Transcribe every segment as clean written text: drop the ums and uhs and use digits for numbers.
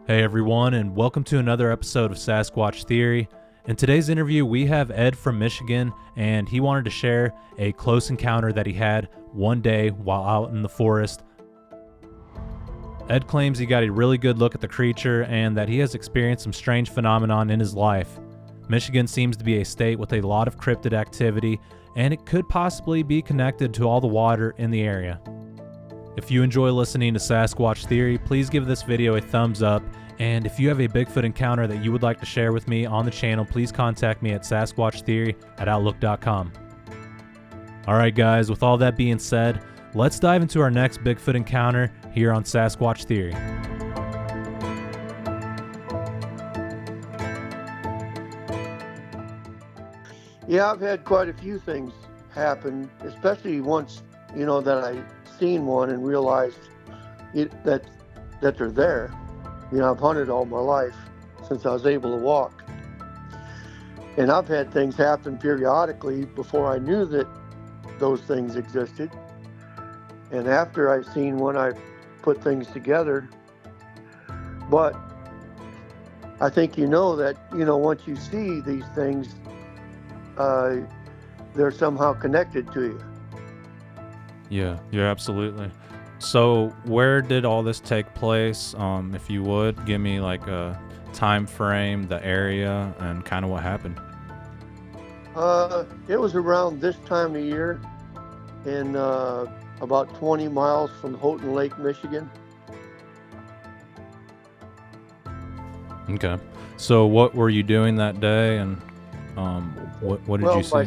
Hey everyone, and welcome to another episode of Sasquatch Theory. In today's interview, we have Ed from Michigan, and he wanted to share a close encounter that he had one day while out in the forest. Ed claims he got a really good look at the creature and that he has experienced some strange phenomenon in his life. Michigan seems to be a state with a lot of cryptid activity, and it could possibly be connected to all the water in the area. If you enjoy listening to Sasquatch Theory, please give this video a thumbs up, and if you have a Bigfoot encounter that you would like to share with me on the channel, please contact me at sasquatchtheory@outlook.com. Alright guys, with all that being said, let's dive into our next Bigfoot encounter here on Sasquatch Theory. Yeah, I've had quite a few things happen, especially once, that I seen one and realized that they're there. I've hunted all my life since I was able to walk. And I've had things happen periodically before I knew that those things existed. And after I've seen one, I put things together. But I think that, once you see these things, they're somehow connected to you. Yeah, absolutely. So where did all this take place? If you would, give me like a time frame, the area, and kind of what happened. It was around this time of year in about 20 miles from Houghton Lake, Michigan. Okay. So what were you doing that day, and what did you see?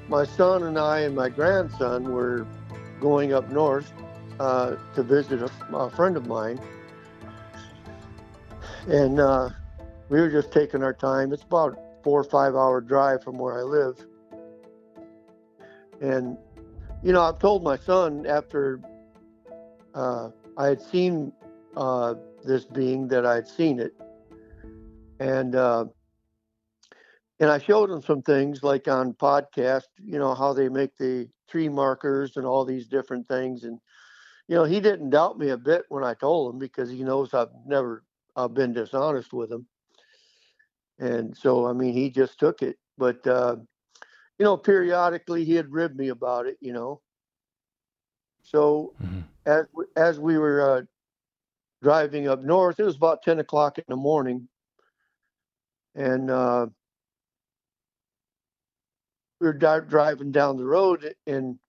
My son and I and my grandson were going up north to visit a friend of mine, and we were just taking our time. It's about a 4 or 5 hour drive from where I live, and I've told my son after I had seen this being that I'd seen it, and I showed him some things like on podcast, how they make the tree markers and all these different things. And, he didn't doubt me a bit when I told him, because he knows I've never been dishonest with him. And so, he just took it. But, periodically he'd rib me about it, So as we were driving up north, it was about 10 o'clock in the morning. And we were driving down the road, and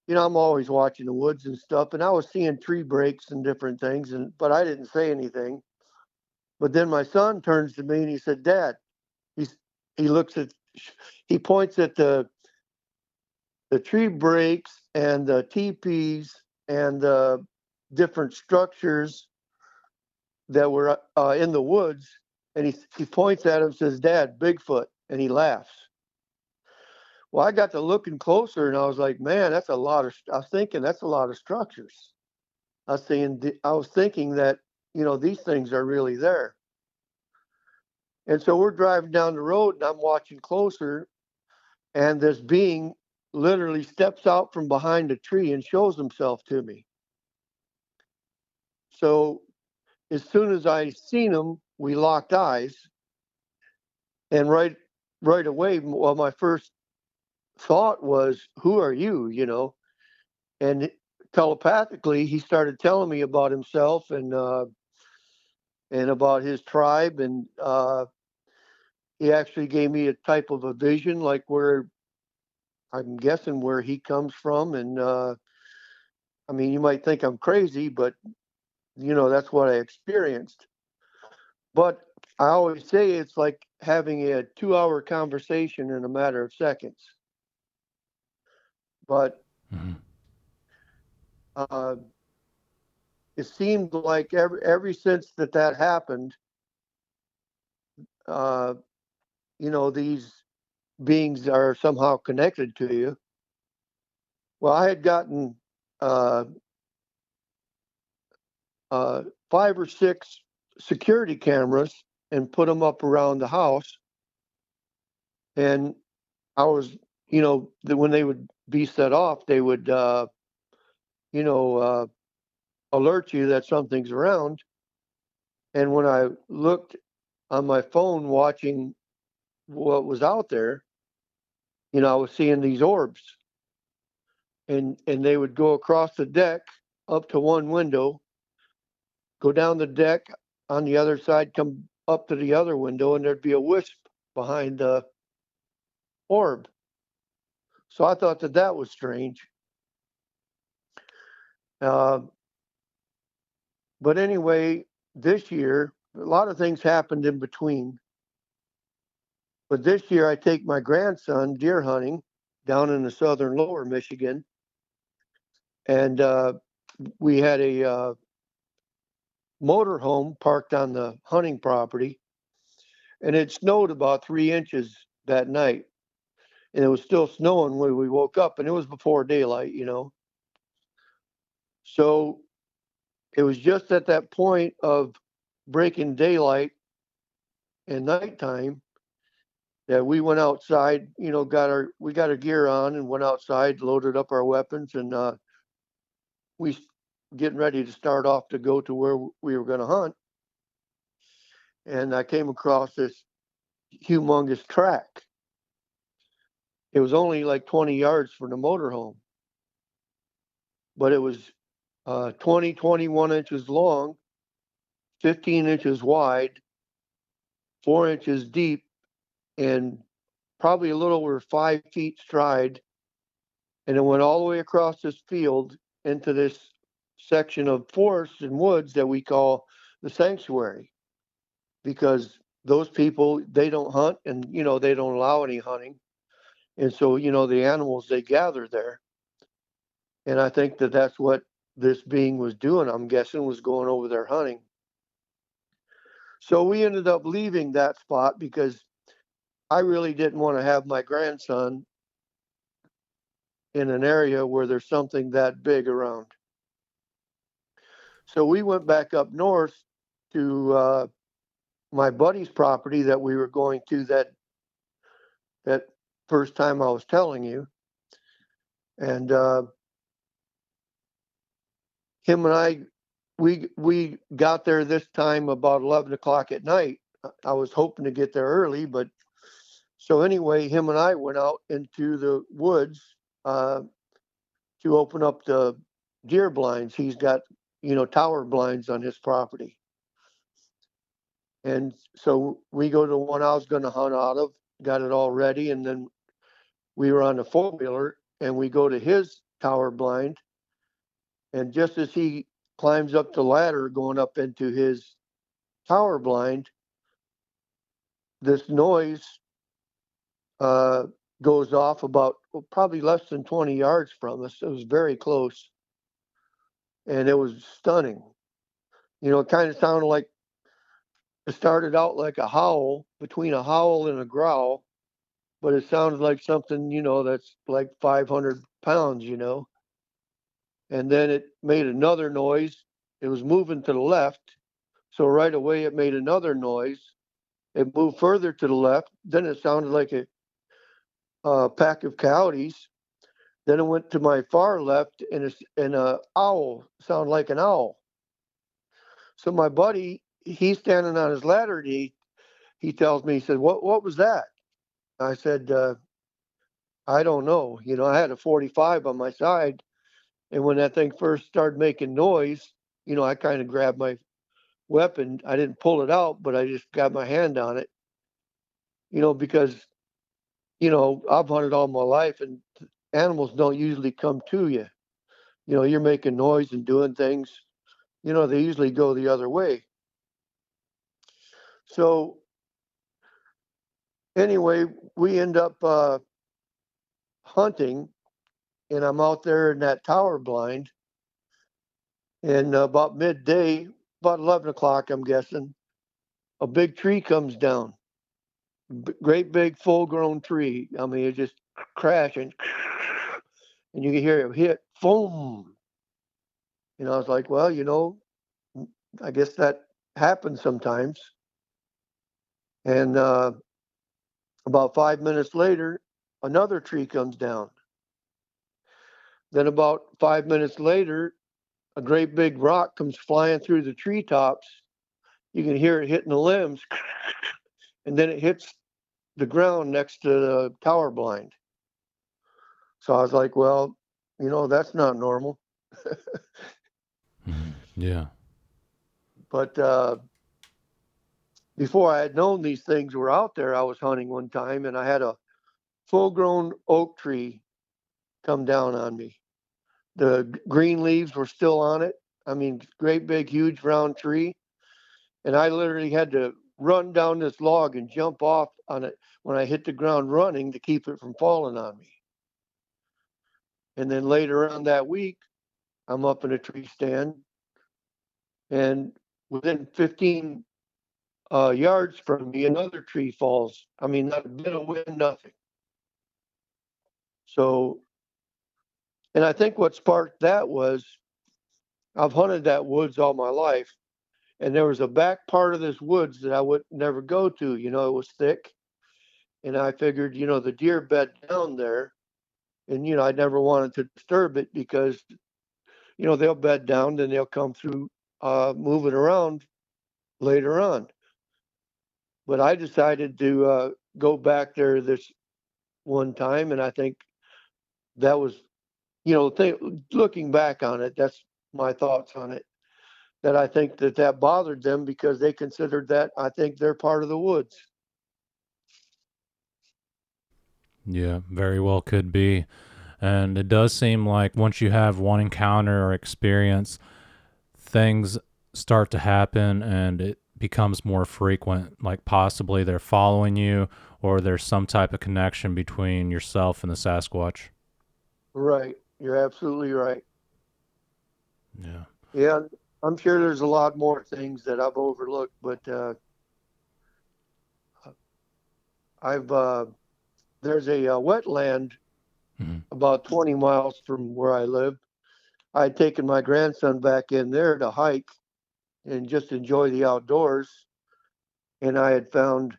I'm always watching the woods and stuff, and I was seeing tree breaks and different things, but I didn't say anything. But then my son turns to me and he said, "Dad," he points at the tree breaks and the teepees and the different structures that were in the woods, and he points at him and says, "Dad, Bigfoot," and he laughs. Well, I got to looking closer, and I was like, man, I was thinking that's a lot of structures. I was thinking that, these things are really there. And so we're driving down the road, and I'm watching closer, and this being literally steps out from behind a tree and shows himself to me. So as soon as I seen him, we locked eyes, and right away, well, my first thought was, "Who are you?" And telepathically, he started telling me about himself and about his tribe, and he actually gave me a type of a vision, like where I'm guessing where he comes from. And you might think I'm crazy, but that's what I experienced. But I always say it's like having a 2-hour conversation in a matter of seconds. But it seemed like ever since that happened, these beings are somehow connected to you. Well, I had gotten 5 or 6 security cameras and put them up around the house. And I was, when they would be set off, they would, alert you that something's around. And when I looked on my phone watching what was out there, I was seeing these orbs. And they would go across the deck up to one window, go down the deck on the other side, come up to the other window, and there'd be a wisp behind the orb. So I thought that was strange. But anyway, this year, a lot of things happened in between. But this year, I take my grandson deer hunting down in the southern lower Michigan. And we had a motorhome parked on the hunting property. And it snowed about 3 inches that night. And it was still snowing when we woke up, and it was before daylight, So it was just at that point of breaking daylight and nighttime that we went outside, we got our gear on and went outside, loaded up our weapons, and we getting ready to start off to go to where we were going to hunt. And I came across this humongous track. It was only like 20 yards from the motorhome, but it was 21 inches long, 15 inches wide, 4 inches deep, and probably a little over 5 feet stride. And it went all the way across this field into this section of forest and woods that we call the sanctuary, because those people, they don't hunt, and they don't allow any hunting. And so the animals, they gather there. And I think that's what this being was doing, I'm guessing, was going over there hunting. So we ended up leaving that spot because I really didn't want to have my grandson in an area where there's something that big around. So we went back up north to my buddy's property that we were going to that first time I was telling you. And him and I, we got there this time about 11 o'clock at night. I was hoping to get there early, but so anyway, him and I went out into the woods to open up the deer blinds. He's got, tower blinds on his property. And so we go to the one I was going to hunt out of, got it all ready, and then we were on the four-wheeler, and we go to his tower blind. And just as he climbs up the ladder going up into his tower blind, this noise goes off about probably less than 20 yards from us. It was very close. And it was stunning. It kind of sounded like, it started out like a howl, between a howl and a growl, but it sounded like something, that's like 500 pounds, And then it made another noise. It was moving to the left. So right away it made another noise. It moved further to the left. Then it sounded like a pack of coyotes. Then it went to my far left, and an owl, sounded like an owl. So my buddy, he's standing on his ladder, and he tells me, he said, what was that? I said, I don't know. I had a 45 on my side, and when that thing first started making noise, I kind of grabbed my weapon. I didn't pull it out, but I just got my hand on it, because, I've hunted all my life, and animals don't usually come to you. You're making noise and doing things, they usually go the other way. So anyway, we end up hunting, and I'm out there in that tower blind, and about midday, about 11 o'clock, I'm guessing, a big tree comes down. Great big full-grown tree. I mean, it just crashing, and you can hear it hit, boom. I was like, well, I guess that happens sometimes. And about 5 minutes later, another tree comes down. Then about 5 minutes later, a great big rock comes flying through the treetops you can hear it hitting the limbs, and then it hits the ground next to the tower blind. So I was like, well, that's not normal. Yeah. But before I had known these things were out there, I was hunting one time, and I had a full-grown oak tree come down on me. The green leaves were still on it. I mean, great big, huge, round tree. And I literally had to run down this log and jump off on it when I hit the ground running to keep it from falling on me. And then later on that week, I'm up in a tree stand, and within 15 yards from me, another tree falls. I mean, not a bit of wind, nothing. So, and I think what sparked that was I've hunted that woods all my life, and there was a back part of this woods that I would never go to. It was thick, and I figured, the deer bed down there, and I never wanted to disturb it because, they'll bed down, then they'll come through, moving around later on. But I decided to go back there this one time, and I think that was, looking back on it, that's my thoughts on it. That I think that bothered them because they considered that, I think, they're part of the woods. Yeah, very well could be. And it does seem like once you have one encounter or experience, things start to happen and it becomes more frequent. Like possibly they're following you or there's some type of connection between yourself and the Sasquatch. Right. You're absolutely right. Yeah. Yeah. I'm sure there's a lot more things that I've overlooked, but there's a wetland about 20 miles from where I live. I'd taken my grandson back in there to hike and just enjoy the outdoors. And I had found,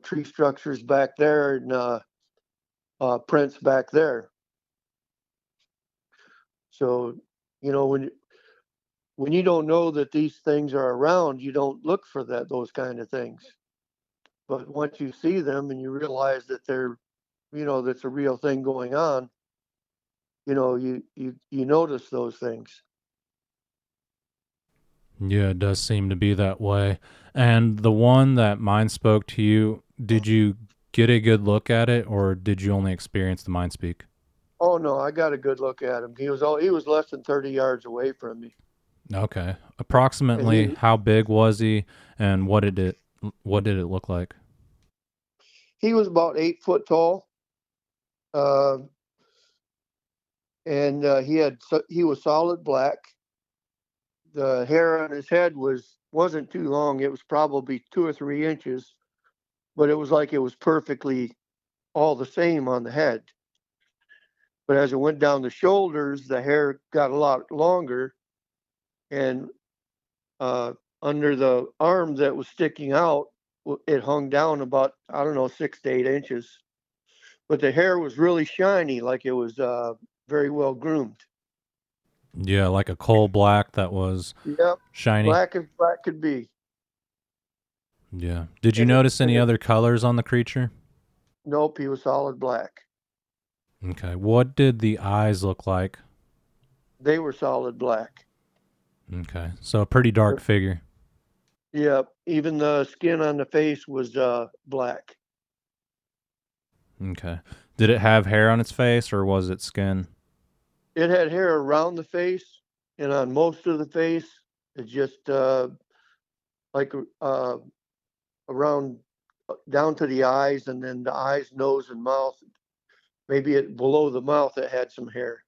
tree structures back there and prints back there. So, when you don't know that these things are around, you don't look for those kind of things. But once you see them and you realize that they're, that's a real thing going on, you notice those things. Yeah, it does seem to be that way. And the one that mind spoke to you, did you get a good look at it or did you only experience the mind speak? Oh no, I got a good look at him. He was less than 30 yards away from me. Okay. And Approximately how big was he and what did it look like? he was about 8 foot tall. Uh, and he was solid black. The hair on his head wasn't too long. It was probably 2 or 3 inches, but it was like it was perfectly all the same on the head. But as it went down the shoulders, the hair got a lot longer, and uh, under the arm that was sticking out, it hung down about, I don't know, 6 to 8 inches. But the hair was really shiny, like it was very well groomed. Yeah, like a coal black that was Yep, shiny. black as black could be. Yeah. Did you And it, notice and any it, other colors on the creature? nope, he was solid black. Okay. What did the eyes look like? They were solid black. Okay. So a pretty dark figure. Yep, even the skin on the face was black. Okay. Did it have hair on its face or was it skin? It had hair around the face and on most of the face. It just like around down to the eyes, and then the eyes, nose, and mouth. Maybe below the mouth it had some hair.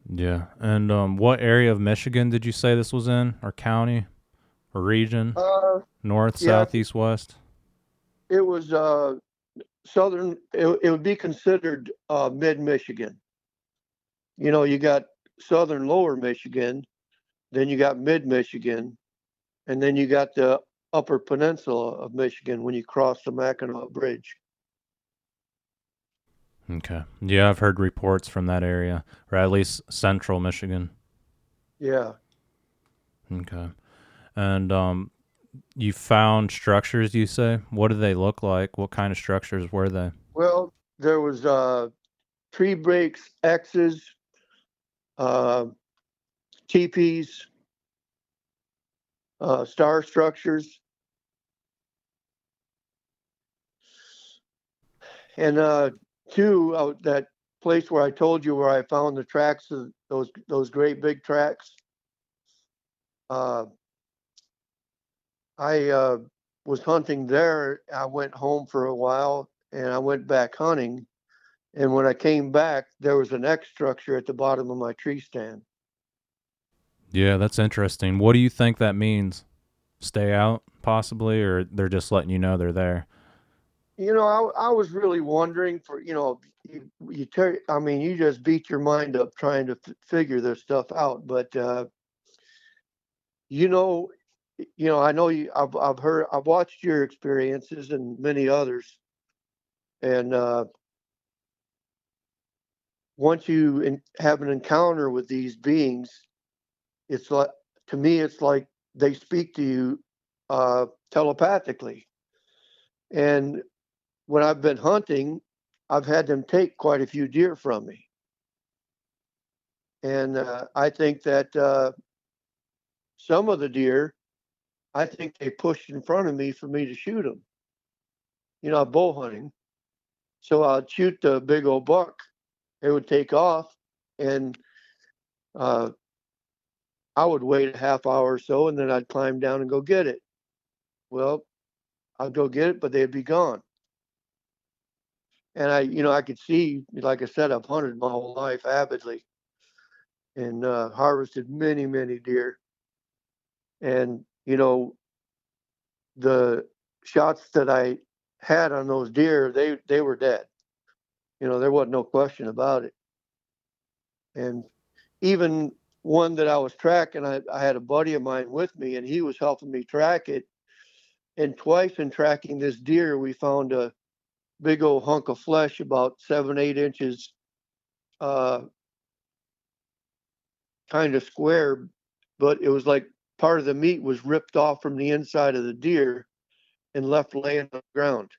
Yeah. And what area of Michigan did you say this was in? Or county? Or region? Uh, North, yeah, south, east, west? it was southern. It would be considered mid Michigan. You got southern lower Michigan, then you got mid Michigan, and then you got the upper peninsula of Michigan when you cross the Mackinac Bridge. Okay. Yeah, I've heard reports from that area, or at least central Michigan. Yeah. Okay. And you found structures, you say? What do they look like? What kind of structures were they? Well, there was tree breaks, X's, uh, teepees, star structures, and two that place where I told you where I found the tracks of those great big tracks. Uh, I was hunting there. I went home for a while, and I went back hunting. And when I came back, there was an X structure at the bottom of my tree stand. Yeah, that's interesting. What do you think that means? Stay out, possibly, or they're just letting you know they're there? I was really wondering for, I mean, you just beat your mind up trying to figure this stuff out. But, you know, I know I've watched your experiences and many others. And once you have an encounter with these beings, it's like, to me, it's like they speak to you telepathically. And when I've been hunting, I've had them take quite a few deer from me. And I think that some of the deer, I think they pushed in front of me for me to shoot them. I'm bow hunting. So I'd shoot the big old buck. It would take off, and uh, I would wait a half hour or so, and then I'd climb down and go get it. Well, I'd go get it, but they'd be gone. And I could see, like I said, I've hunted my whole life avidly and harvested many, many deer. And, the shots that I had on those deer, they were dead. There wasn't no question about it. And even one that I was tracking, I had a buddy of mine with me, and he was helping me track it. And twice in tracking this deer, we found a big old hunk of flesh about 7, 8 inches, uh, kind of square, but it was like part of the meat was ripped off from the inside of the deer and left laying on the ground.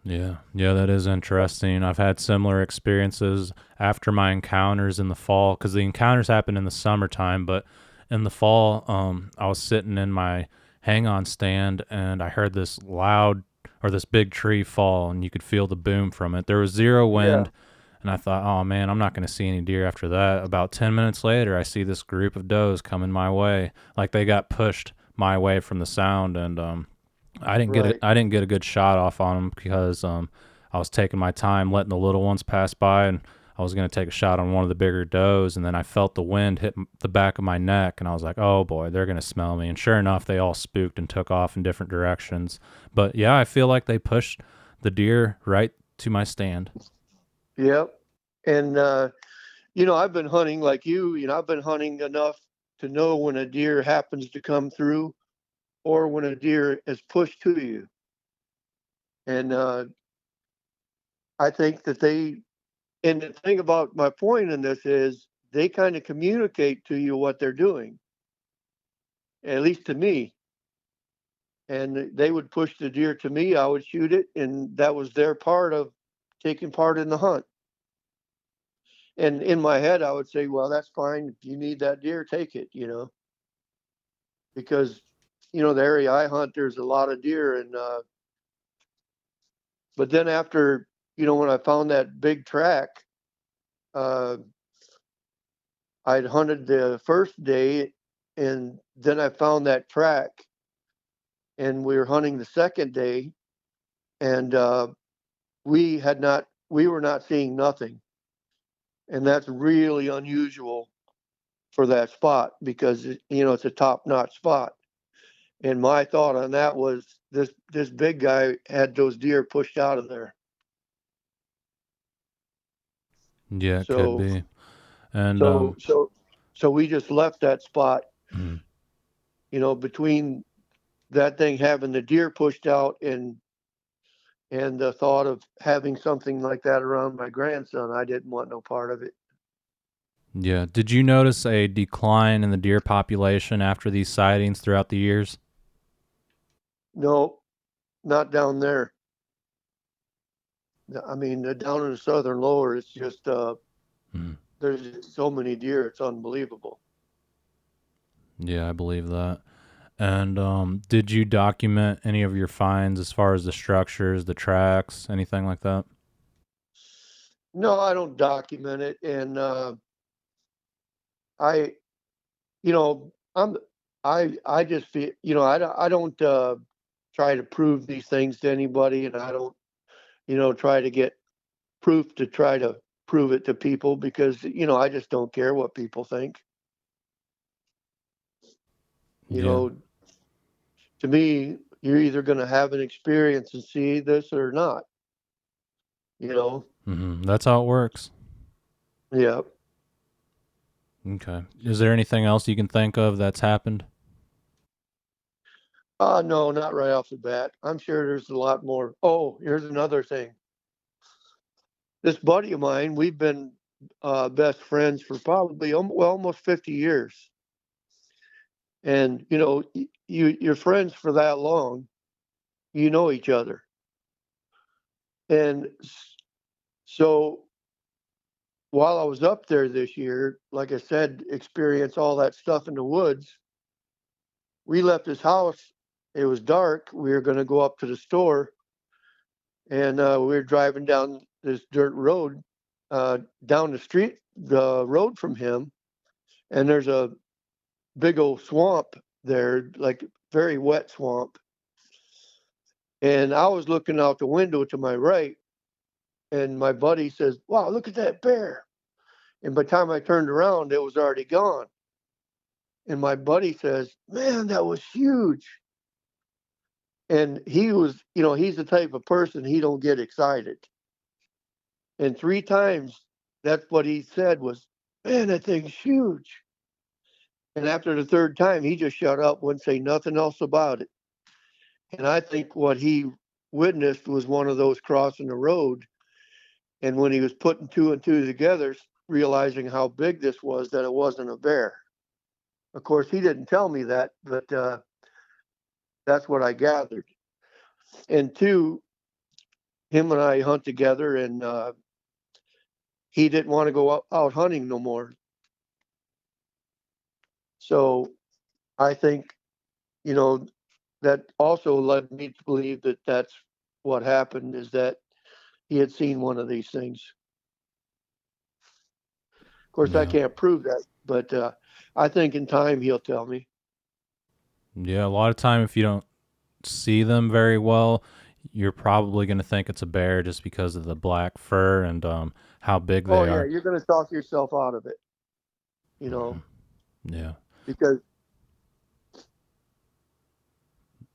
Yeah, that is interesting. I've had similar experiences after my encounters in the fall, because the encounters happen in the summertime, but in the fall, I was sitting in my hang on stand and I heard this loud or this big tree fall, and you could feel the boom from it. There was zero Yeah, wind, and I thought, oh man, I'm not going to see any deer after that. About 10 minutes later, I see this group of does coming my way, like they got pushed my way from the sound, and right. I didn't get a good shot off on them because I was taking my time letting the little ones pass by, and I was going to take a shot on one of the bigger does, and then I felt the wind hit the back of my neck, and I was like, oh boy, they're going to smell me. And sure enough, they all spooked and took off in different directions. But yeah, I feel like they pushed the deer right to my stand. Yep. And I've been hunting like you. I've been hunting enough to know when a deer happens to come through or when a deer is pushed to you. And I think that and the thing about my point in this is they kind of communicate to you what they're doing, at least to me. And they would push the deer to me, I would shoot it, and that was their part of taking part in the hunt. And in my head, I would say, well, that's fine. If you need that deer, take it, because, the area I hunt, there's a lot of deer. And, but then after, when I found that big track, uh, I'd hunted the first day, and then I found that track, and we were hunting the second day, and we were not seeing nothing. And that's really unusual for that spot because, it's a top-notch spot. And my thought on that was this big guy had those deer pushed out of there. Yeah, it could So be. And so so so we just left that spot, mm, between that thing having the deer pushed out and the thought of having something like that around my grandson. I didn't want no part of it. Yeah. Did you notice a decline in the deer population after these sightings throughout the years? No, not down there. I mean, down in the southern lower, it's just Mm. there's just so many deer. It's unbelievable. Yeah, I believe that. And did you document any of your finds as far as the structures, the tracks, anything like that? No, I don't document it, and I, you know, I just feel, I don't try to prove these things to anybody, and I don't, try to get proof to try to prove it to people because, I just don't care what people think. You Yeah. know, to me, you're either going to have an experience and see this or not. You know, That's how it works. yeah. Okay. Is there anything else you can think of that's happened? No, not right off the bat. I'm sure there's a lot more. Oh, here's another thing. This buddy of mine, we've been best friends for probably almost 50 years. And, you're friends for that long, you know each other. And so while I was up there this year, like I said, experience all that stuff in the woods, we left his house. It was dark. We were going to go up to the store, and we were driving down this dirt road, down the road from him, and there's a big old swamp there, like very wet swamp. And I was looking out the window to my right, and my buddy says, "Wow, look at that bear!" And by the time I turned around, it was already gone. And my buddy says, "Man, that was huge." And he was, he's the type of person he don't get excited. And three times, that's what he said was, "Man, that thing's huge." And after the third time, he just shut up, wouldn't say nothing else about it. And I think what he witnessed was one of those crossing the road. And when he was putting two and two together, realizing how big this was, that it wasn't a bear. Of course, he didn't tell me that, but that's what I gathered. And two, him and I hunt together, and he didn't want to go out hunting no more. So I think, you know, that also led me to believe that that's what happened, is that he had seen one of these things. Of course, I Yeah. can't prove that, but I think in time he'll tell me. Yeah, a lot of time if you don't see them very well, you're probably going to think it's a bear just because of the black fur and how big Oh they yeah, are. you're going to talk yourself out of it, Hmm. Yeah. because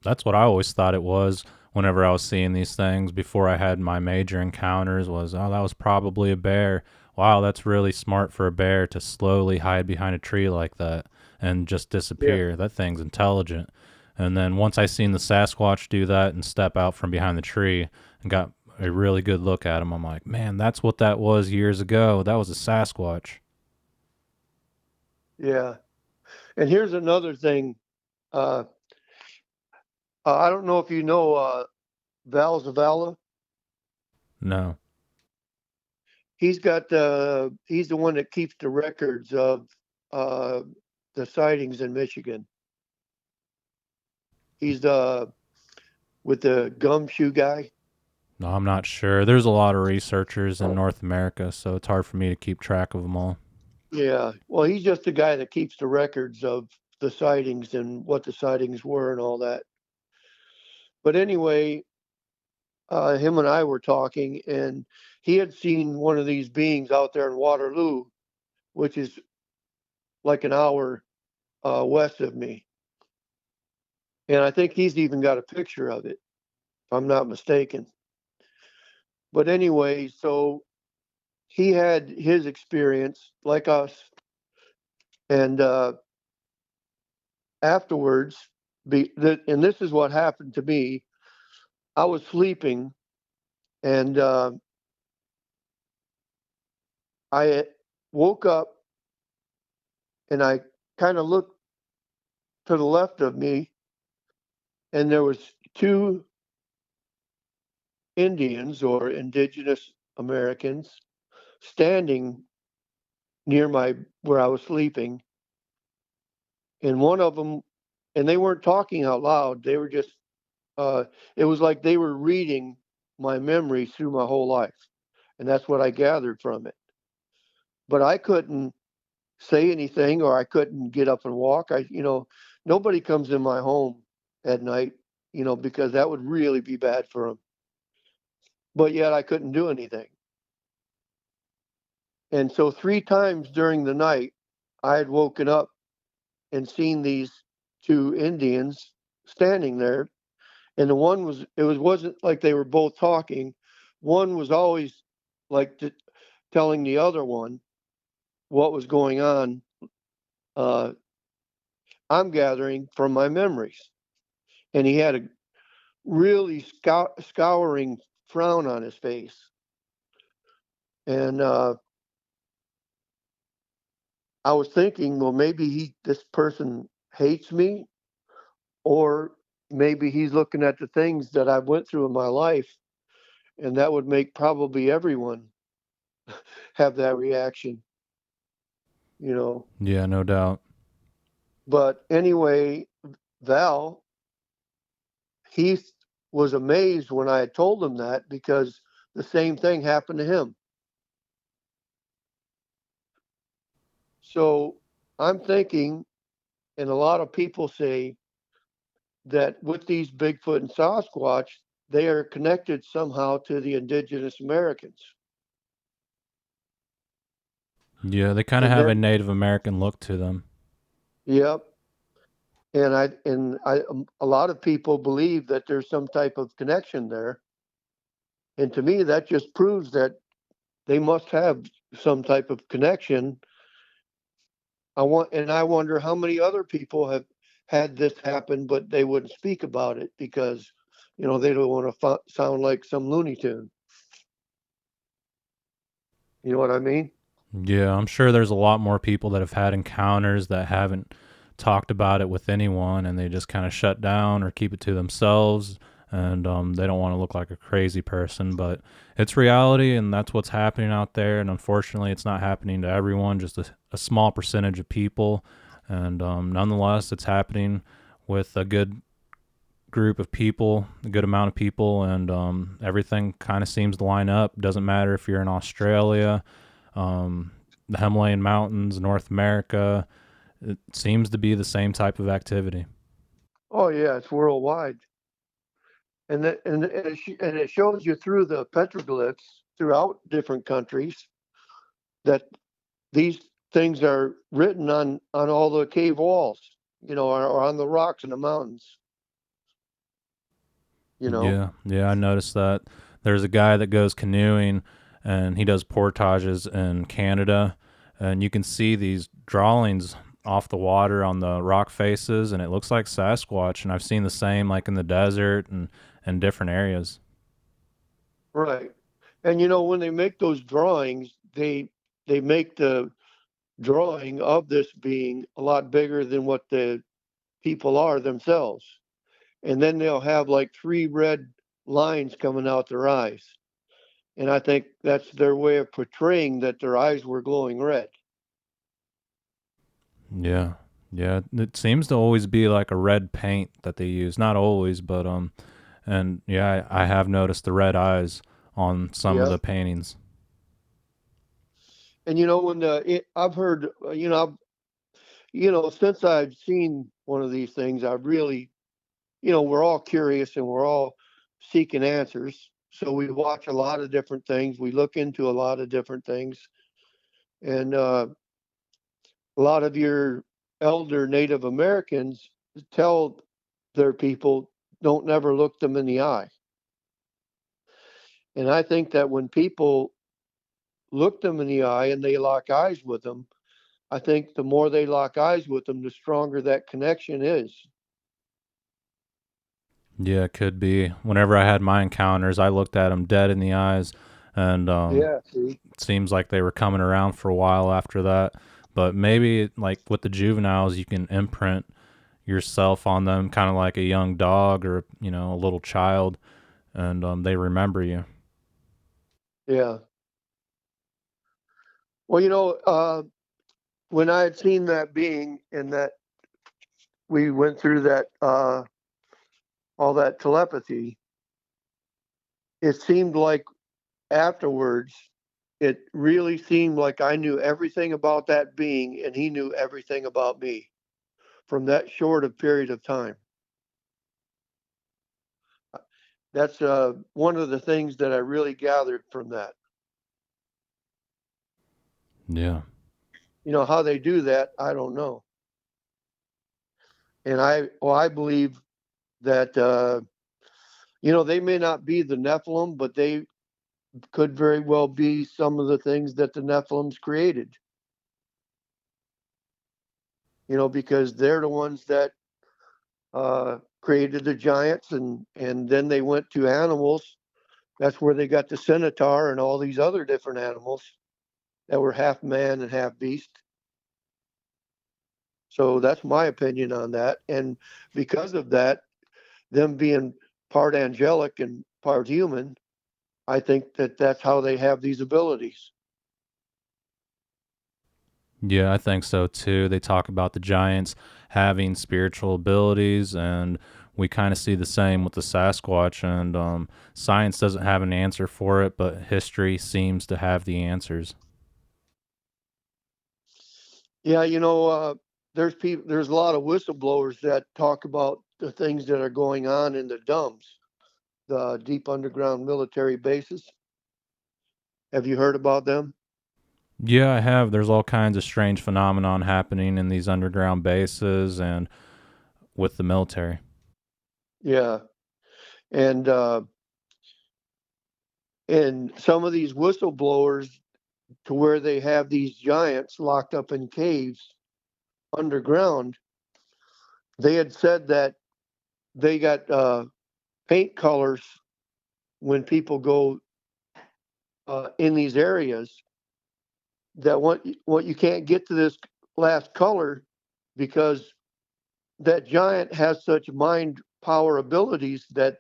That's what I always thought it was whenever I was seeing these things before I had my major encounters was, oh, that was probably a bear. Wow, that's really smart for a bear to slowly hide behind a tree like that and just yeah, disappear. That thing's intelligent. And then once I seen the Sasquatch do that and step out from behind the tree and got a really good look at him, I'm like, man, that's what that was years ago. That was a Sasquatch. yeah. And here's another thing. Uh, I don't know if you know Val Zavala. No. He's the one that keeps the records of uh, the sightings in Michigan. He's with the gumshoe guy. No, I'm not sure. There's a lot of researchers in North America, so it's hard for me to keep track of them all. Yeah. Well, he's just the guy that keeps the records of the sightings and what the sightings were and all that. But anyway, him and I were talking, and he had seen one of these beings out there in Waterloo, which is like an hour west of me. And I think he's even got a picture of it, if I'm not mistaken. But anyway, so he had his experience like us. And afterwards, and this is what happened to me. I was sleeping, and I woke up, and I kind of looked to the left of me, and there was two Indians or Indigenous Americans standing near my where I was sleeping, and one of them, and they weren't talking out loud. They were just, it was like they were reading my memory through my whole life, and that's what I gathered from it. But I couldn't say anything, or I couldn't get up and walk. Nobody comes in my home at night, because that would really be bad for them. But yet I couldn't do anything. And so 3 times during the night, I had woken up and seen these two Indians standing there. And the one wasn't like they were both talking. One was always like telling the other one what was going on. Uh, I'm gathering from my memories. And he had a really scouring frown on his face. And I was thinking, well, maybe this person hates me, or maybe he's looking at the things that I went through in my life, and that would make probably everyone have that reaction, you know. Yeah, no doubt. But anyway, Val, he was amazed when I had told him that, because the same thing happened to him. So I'm thinking, and a lot of people say that with these Bigfoot and Sasquatch, they are connected somehow to the Indigenous Americans. Yeah, they kind of And have a then, Native American look to them. yep. And a lot of people believe that there's some type of connection there. And to me, that just proves that they must have some type of connection. I wonder how many other people have had this happen, but they wouldn't speak about it because, they don't want to sound like some Looney Tune. You know what I mean? Yeah, I'm sure there's a lot more people that have had encounters that haven't talked about it with anyone, and they just kind of shut down or keep it to themselves, and they don't want to look like a crazy person. But it's reality, and that's what's happening out there. And unfortunately, it's not happening to everyone, just a small percentage of people. And nonetheless, it's happening with a good group of people, a good amount of people, and everything kind of seems to line up. Doesn't matter if you're in Australia, the Himalayan mountains, North America. It seems to be the same type of activity. Oh yeah, it's worldwide, and it shows you through the petroglyphs throughout different countries that these things are written on all the cave walls, or on the rocks in the mountains. You know. Yeah, I noticed that. There's a guy that goes canoeing, and he does portages in Canada, and you can see these drawings off the water on the rock faces, and it looks like Sasquatch. And I've seen the same like in the desert and different areas. Right. And when they make those drawings, they make the drawing of this being a lot bigger than what the people are themselves. And then they'll have like 3 red lines coming out their eyes. And I think that's their way of portraying that their eyes were glowing red. Yeah, yeah. It seems to always be like a red paint that they use. Not always, but and yeah, I have noticed the red eyes on some of Yeah. the paintings. And I've heard, since I've seen one of these things, I really, we're all curious and we're all seeking answers. So we watch a lot of different things. We look into a lot of different things. And a lot of your elder Native Americans tell their people, don't never look them in the eye. And I think that when people look them in the eye and they lock eyes with them, I think the more they lock eyes with them, the stronger that connection is. Yeah, it could be. Whenever I had my encounters, I looked at them dead in the eyes, and Yeah, see? it seems like they were coming around for a while after that. But maybe like with the juveniles, you can imprint yourself on them, kind of like a young dog or a little child, and they remember you. Yeah. Well, when I had seen that being and that we went through that all that telepathy, it seemed like afterwards, it really seemed like I knew everything about that being and he knew everything about me from that short a period of time. That's one of the things that I really gathered from that. Yeah. How they do that, I don't know. And I believe that they may not be the Nephilim, but they could very well be some of the things that the Nephilims created. Because they're the ones that created the giants, and then they went to animals. That's where they got the centaur and all these other different animals that were half man and half beast. So that's my opinion on that. And because of that, them being part angelic and part human, I think that that's how they have these abilities. Yeah, I think so too. They talk about the giants having spiritual abilities, and we kind of see the same with the Sasquatch. And science doesn't have an answer for it, but history seems to have the answers. Yeah, there's a lot of whistleblowers that talk about the things that are going on in the dumps, the deep underground military bases. Have you heard about them? Yeah, I have. There's all kinds of strange phenomenon happening in these underground bases and with the military. Yeah, and some of these whistleblowers, to where they have these giants locked up in caves underground, they had said that they got paint colors when people go in these areas, that what you can't get to this last color because that giant has such mind power abilities that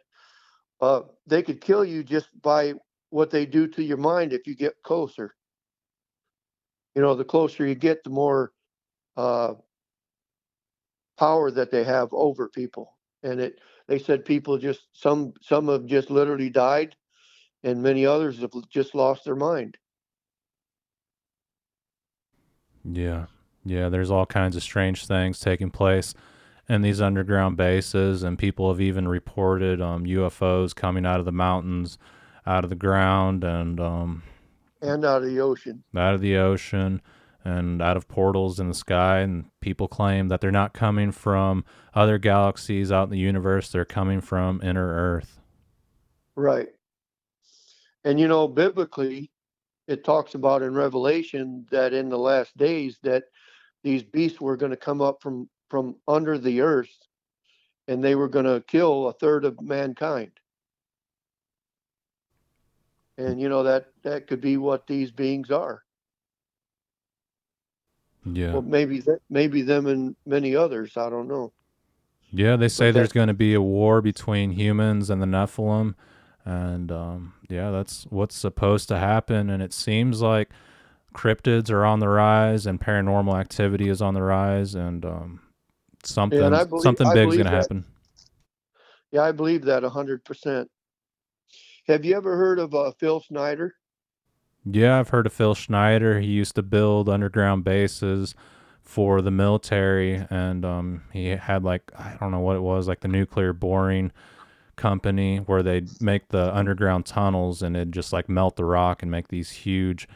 they could kill you just by what they do to your mind if you get closer. The closer you get, the more uh, power that they have over people. And they said people just some have just literally died, and many others have just lost their mind. Yeah. Yeah, there's all kinds of strange things taking place in these underground bases, and people have even reported UFOs coming out of the mountains, out of the ground, and And out of the ocean. out of the ocean, and out of portals in the sky. And people claim that they're not coming from other galaxies out in the universe, they're coming from inner Earth. Right. And biblically, it talks about in Revelation that in the last days that these beasts were going to come up from under the earth, and they were going to kill a third of mankind. And that could be what these beings are. Yeah. Well, maybe them and many others. I don't know. Yeah, they say But there's that going to be a war between humans and the Nephilim. And yeah, that's what's supposed to happen. And it seems like cryptids are on the rise and paranormal activity is on the rise. And yeah, and something I big's going believe to that. happen. Yeah, I believe that 100%. Have you ever heard of Phil Snyder? Yeah, I've heard of Phil Schneider. He used to build underground bases for the military. And he had, like, I don't know what it was, like the nuclear boring company where they'd make the underground tunnels and it'd just like melt the rock and make these huge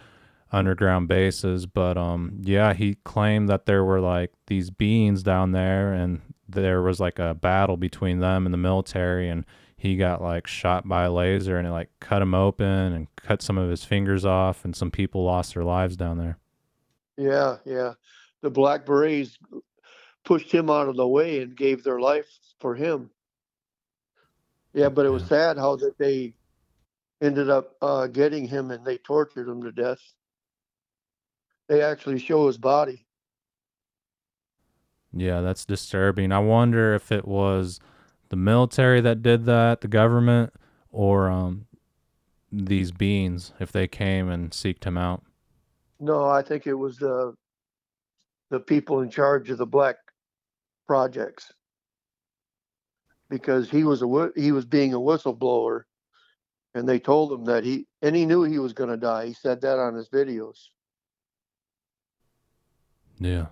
underground bases. But yeah, he claimed that there were like these beings down there, and there was like a battle between them and the military, and he got like shot by a laser and it like cut him open and cut some of his fingers off, and some people lost their lives down there. Yeah, yeah. The Black Berets pushed him out of the way and gave their life for him. Yeah, but it was Yeah. sad how that they ended up getting him and they tortured him to death. They actually show his body. Yeah, that's disturbing. I wonder if it was the military that did that, the government, or these beings, if they came and seeked him out. No, I think it was the people in charge of the black projects, because he was being a whistleblower, and they told him that he knew he was going to die. He said that on his videos. Yeah.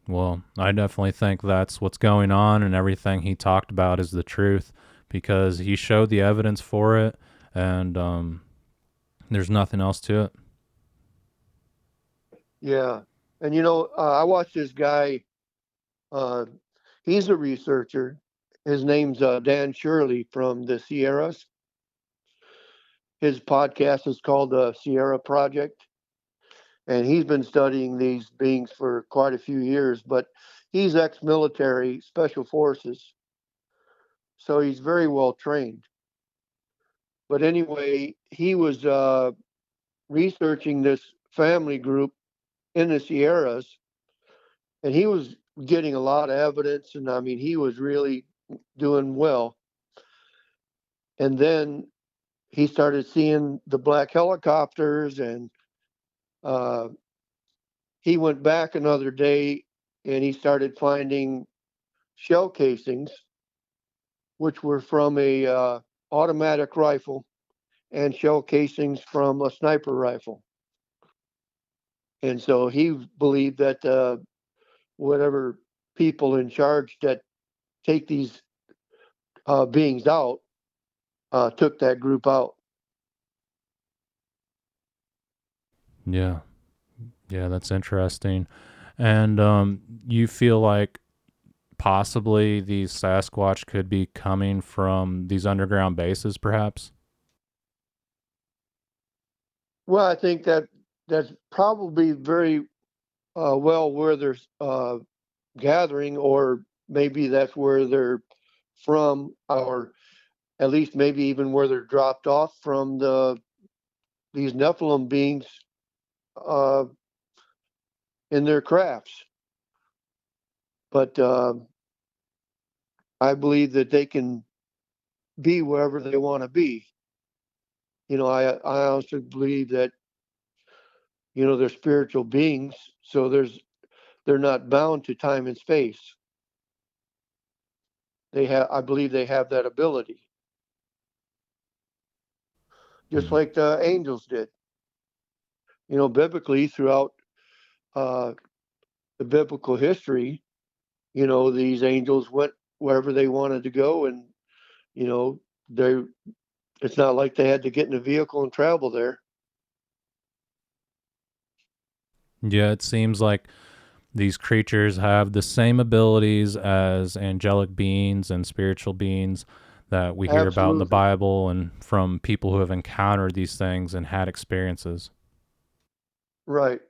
Well, I definitely think that's what's going on, and everything he talked about is the truth because he showed the evidence for it, and there's nothing else to it. Yeah, and I watched this guy. Uh, he's a researcher. His name's Dan Shirley from the Sierras. His podcast is called the Sierra Project, and he's been studying these beings for quite a few years. But he's ex-military, special forces, so he's very well trained. But anyway, he was researching this family group in the Sierras, and he was getting a lot of evidence, and I mean, he was really doing well. And then he started seeing the black helicopters, and uh, he went back another day, and he started finding shell casings, which were from a automatic rifle, and shell casings from a sniper rifle. And so he believed that whatever people in charge that take these beings out took that group out. Yeah. Yeah, that's interesting. And you feel like possibly these Sasquatch could be coming from these underground bases, perhaps? Well, I think that that's probably very well where they're gathering, or maybe that's where they're from, or at least maybe even where they're dropped off from these Nephilim beings uh, in their crafts. But I believe that they can be wherever they want to be. I honestly believe that they're spiritual beings, so they're not bound to time and space. I believe they have that ability, just Mm. like the angels did. Biblically, throughout uh, the biblical history, these angels went wherever they wanted to go, and you know, they it's not like they had to get in a vehicle and travel there. Yeah, it seems like these creatures have the same abilities as angelic beings and spiritual beings that we hear about in the Absolutely. Bible and from people who have encountered these things and had experiences. Right.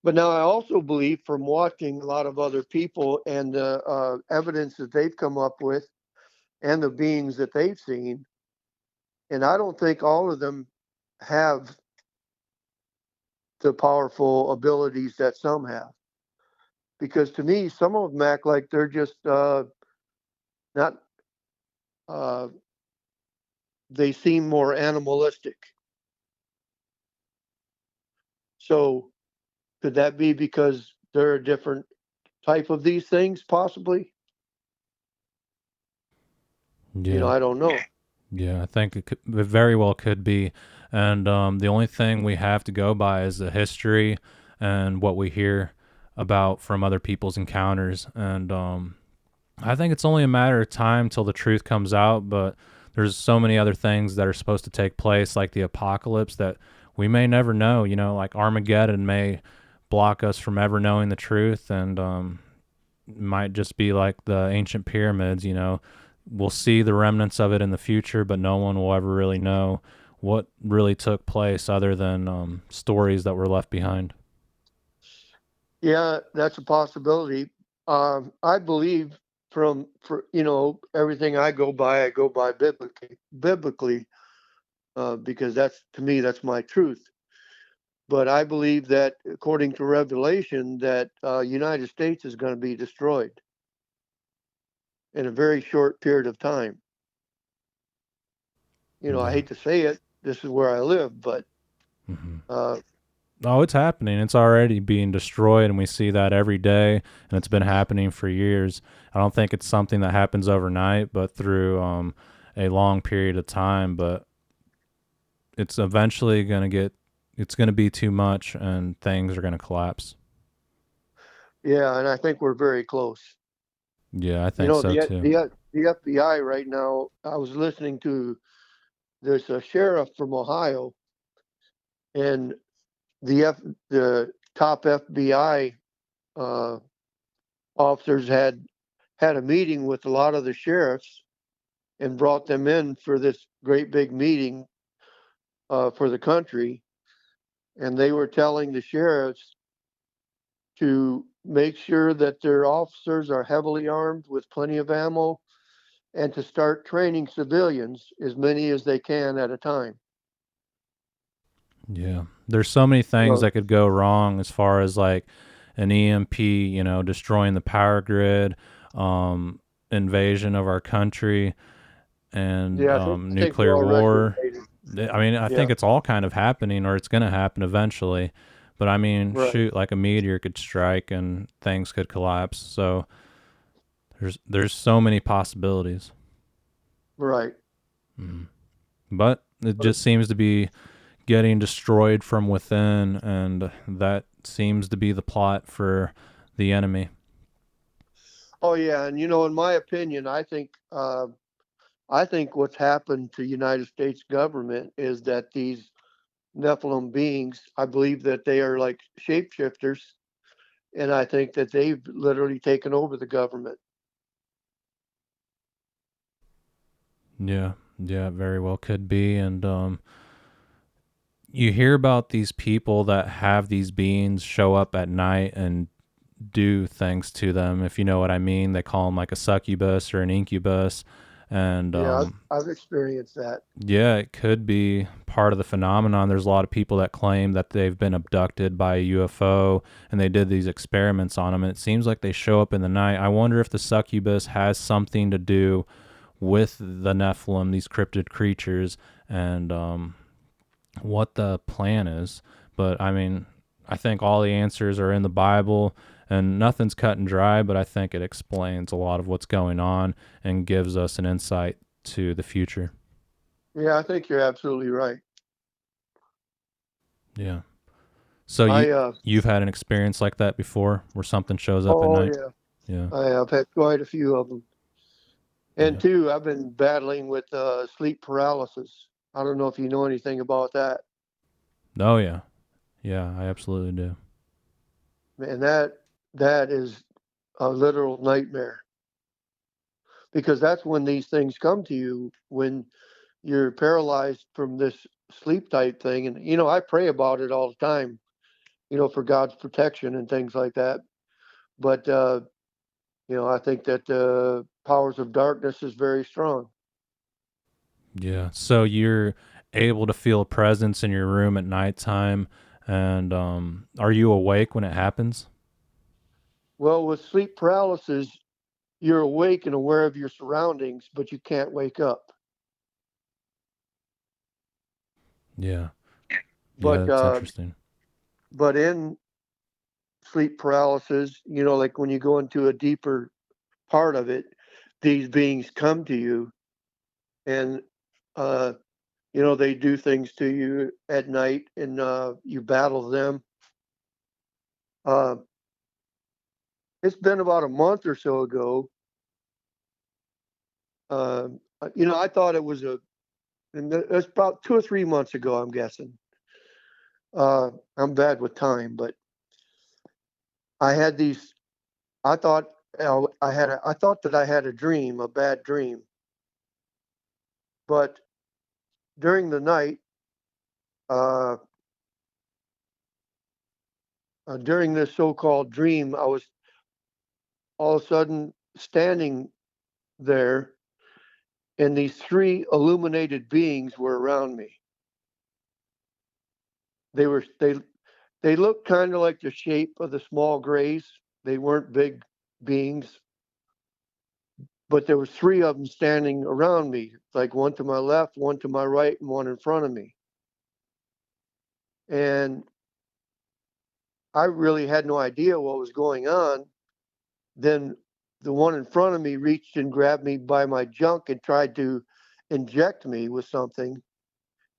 But now I also believe, from watching a lot of other people and the evidence that they've come up with and the beings that they've seen, and I don't think all of them have the powerful abilities that some have. Because to me, some of them act like they're just not, uh, they seem more animalistic. So could that be because they're a different type of these things, possibly? Yeah. I don't know. Yeah, I think it very well could be. And the only thing we have to go by is the history and what we hear about from other people's encounters. And I think it's only a matter of time till the truth comes out, but there's so many other things that are supposed to take place, like the apocalypse, that we may never know. Like Armageddon may block us from ever knowing the truth, and might just be like the ancient pyramids. We'll see the remnants of it in the future, but no one will ever really know what really took place other than stories that were left behind. Yeah, that's a possibility. I believe, for everything I go by biblically, because that's, to me, that's my truth. But I believe that, according to Revelation, that United States is going to be destroyed in a very short period of time. You know, I hate to say it. This is where I live, but oh, it's happening. It's already being destroyed, and we see that every day, and it's been happening for years. I don't think it's something that happens overnight, but through a long period of time. But it's eventually it's going to be too much, and things are going to collapse. yeah, and I think we're very close. Yeah, I You think know, so too. the FBI right now. I was listening to there's a sheriff from Ohio, and the top FBI uh, officers had a meeting with a lot of the sheriffs and brought them in for this great big meeting for the country, and they were telling the sheriffs to make sure that their officers are heavily armed with plenty of ammo and to start training civilians as many as they can at a time. Yeah. There's so many things Well, that could go wrong as far as like an EMP, destroying the power grid, um, invasion of our country, and yeah, I think we're nuclear already war. invaded. I mean, I Yeah, think it's all kind of happening, or it's going to happen eventually. But I mean, right, shoot, like a meteor could strike and things could collapse. So there's so many possibilities. right. But it just seems to be getting destroyed from within, and that seems to be the plot for the enemy. Oh yeah, and in my opinion, I think what's happened to United States government is that these Nephilim beings, I believe that they are like shapeshifters, and I think that they've literally taken over the government. Yeah, yeah, very well could be. And you hear about these people that have these beings show up at night and do things to them, if you know what I mean. They call them like a succubus or an incubus. And Yeah, I've experienced that. yeah, it could be part of the phenomenon. There's a lot of people that claim that they've been abducted by a UFO, and they did these experiments on them, and it seems like they show up in the night. I wonder if the succubus has something to do with the Nephilim, these cryptid creatures, and what the plan is. But I mean, I think all the answers are in the Bible, and nothing's cut and dry, but I think it explains a lot of what's going on and gives us an insight to the future. Yeah, I think you're absolutely right. Yeah. So I you've had an experience like that before, where something shows up at oh night? yeah, Yeah. I have had quite a few of them. And Yeah. two, I've been battling with sleep paralysis. I don't know if you know anything about that. Oh yeah. Yeah, I absolutely do. And that is a literal nightmare because that's when these things come to you when you're paralyzed from this sleep type thing. And I pray about it all the time, for God's protection and things like that. But I think that the powers of darkness is very strong. Yeah. So you're able to feel a presence in your room at nighttime, and are you awake when it happens? Well, with sleep paralysis, you're awake and aware of your surroundings, but you can't wake up. Yeah. Yeah, But that's interesting. but in sleep paralysis, like when you go into a deeper part of it, these beings come to you and uh, they do things to you at night and you battle them. Uh, it's been about a month or so ago. Uh, I thought it was and it's about 2 or 3 months ago, I'm guessing. I'm bad with time, but I had these. I thought I thought that I had a dream, a bad dream. But during the night, uh, during this so-called dream, I was all of a sudden standing there, and these three illuminated beings were around me. They They looked kind of like the shape of the small grays. They weren't big beings, but there was three of them standing around me, like one to my left, one to my right, and one in front of me. And I really had no idea what was going on. Then the one in front of me reached and grabbed me by my junk and tried to inject me with something.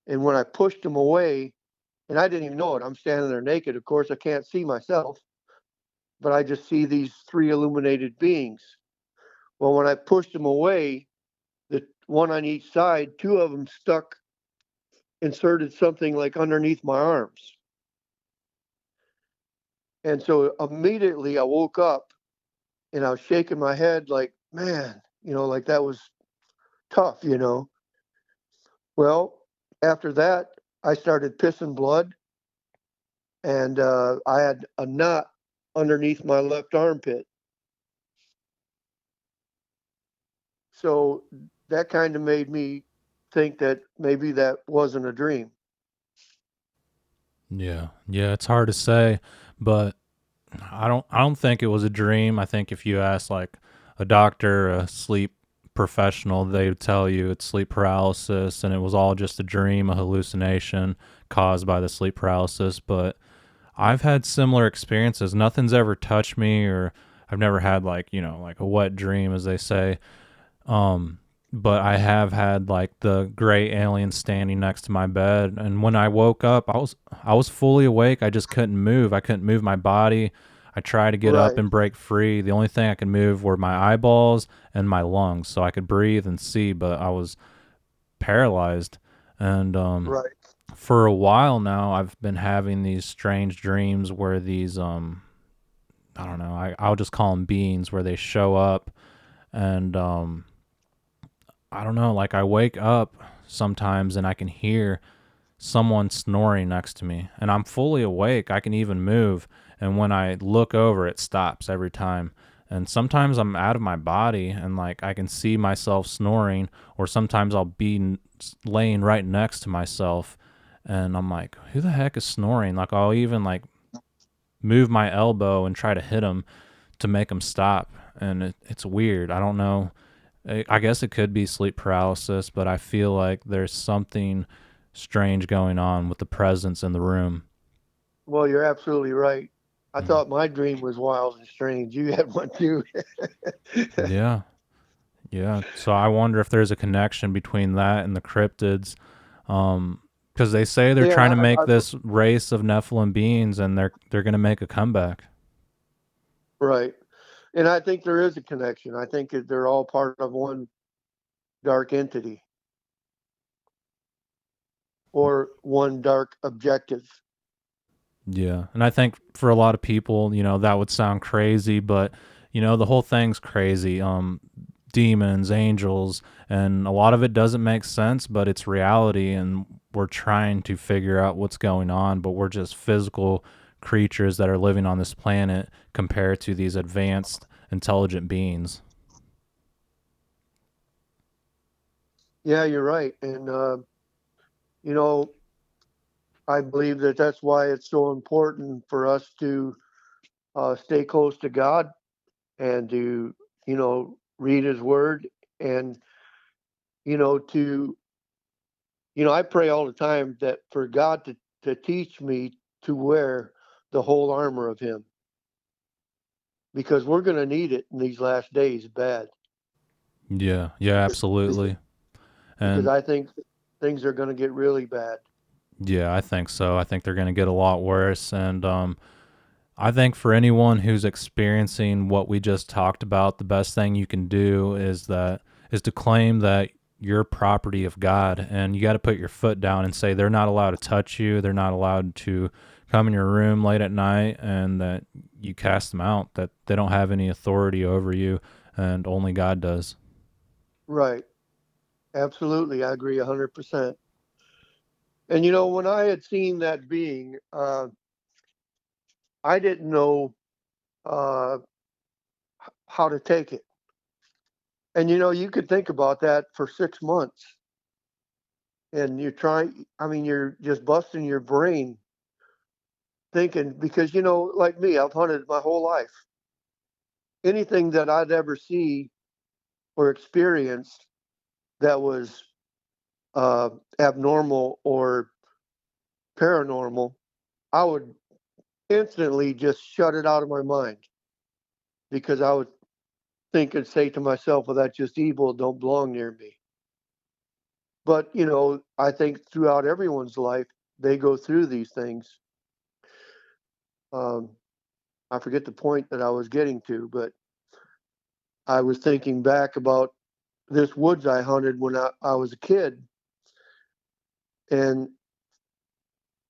And when I pushed him away, and I didn't even know it, I'm standing there naked. Of course, I can't see myself, but I just see these three illuminated beings. Well, when I pushed them away, the one on each side, two of them inserted something like underneath my arms. And so immediately I woke up and I was shaking my head like, man, like that was tough. Well, after that, I started pissing blood, and I had a knot underneath my left armpit. So that kind of made me think that maybe that wasn't a dream. Yeah. Yeah, it's hard to say, but I don't think it was a dream. I think if you ask like a doctor, a sleep professional, they would tell you it's sleep paralysis and it was all just a dream, a hallucination caused by the sleep paralysis. But I've had similar experiences. Nothing's ever touched me, or I've never had like a wet dream, as they say. Um, but I have had like the gray alien standing next to my bed, and when I woke up, I was fully awake. I just couldn't move. I couldn't move my body. I tried to get up Right, and break free. The only thing I could move were my eyeballs and my lungs, so I could breathe and see, but I was paralyzed. And right. for a while now, I've been having these strange dreams where these I don't know, I'll just call them beings, where they show up and I don't know, like I wake up sometimes and I can hear someone snoring next to me and I'm fully awake. I can even move. And when I look over, it stops every time. And sometimes I'm out of my body and like I can see myself snoring, or sometimes I'll be laying right next to myself and I'm like, who the heck is snoring? Like I'll even like move my elbow and try to hit him to make him stop. And it's weird. I don't know. I guess it could be sleep paralysis, but I feel like there's something strange going on with the presence in the room. Well, you're absolutely right. I Mm. thought my dream was wild and strange. You had one too. Yeah, yeah. So I wonder if there's a connection between that and the cryptids, because they say they're Yeah, trying to make this race of Nephilim beings, and they're going to make a comeback. right. And I think there is a connection. I think that they're all part of one dark entity or one dark objective. Yeah. And I think for a lot of people, that would sound crazy, but the whole thing's crazy. Demons, angels, and a lot of it doesn't make sense, but it's reality and we're trying to figure out what's going on, but we're just physical creatures that are living on this planet compared to these advanced intelligent beings. Yeah, you're right. And, you know, I believe that that's why it's so important for us to stay close to God and to, read His Word and, to, I pray all the time that for God to teach me to wear the whole armor of Him because we're going to need it in these last days bad. Yeah, yeah, Because, absolutely. because And I think things are going to get really bad. yeah, I think so. I think they're going to get a lot worse. And I think for anyone who's experiencing what we just talked about, the best thing you can do is to claim that you're property of God, and you got to put your foot down and say they're not allowed to touch you, they're not allowed to come in your room late at night, and that you cast them out, that they don't have any authority over you, and only God does. Right. Absolutely. I agree 100%. And, when I had seen that being, I didn't know uh, how to take it. And, you could think about that for 6 months and you're trying, I mean, you're just busting your brain thinking, because, like me, I've hunted my whole life. Anything that I'd ever see or experience that was abnormal or paranormal, I would instantly just shut it out of my mind, because I would think and say to myself, well, that's just evil. It don't belong near me. But, I think throughout everyone's life, they go through these things. Um, I forget the point that I was getting to, but I was thinking back about this woods I hunted when I was a kid. And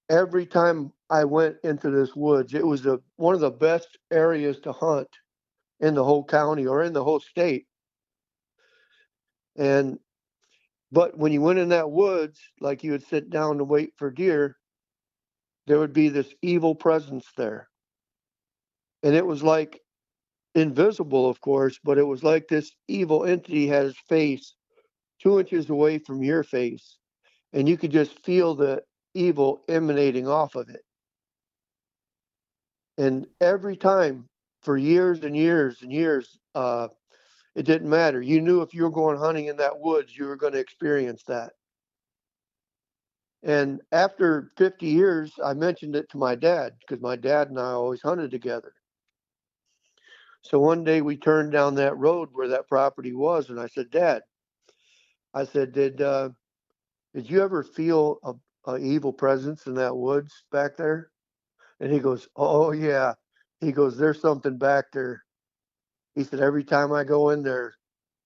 every time I went into this woods, it was one of the best areas to hunt in the whole county or in the whole state. But when you went in that woods, like you would sit down to wait for deer, there would be this evil presence there. And it was like invisible, of course, but it was like this evil entity had his face 2 inches away from your face. And you could just feel the evil emanating off of it. And every time, for years and years and years, it didn't matter. You knew if you were going hunting in that woods, you were going to experience that. And after 50 years, I mentioned it to my dad, because my dad and I always hunted together. So one day we turned down that road where that property was, and I said, Dad, I said, did you ever feel a evil presence in that woods back there? And he goes, oh yeah. He goes, there's something back there. He said, every time I go in there,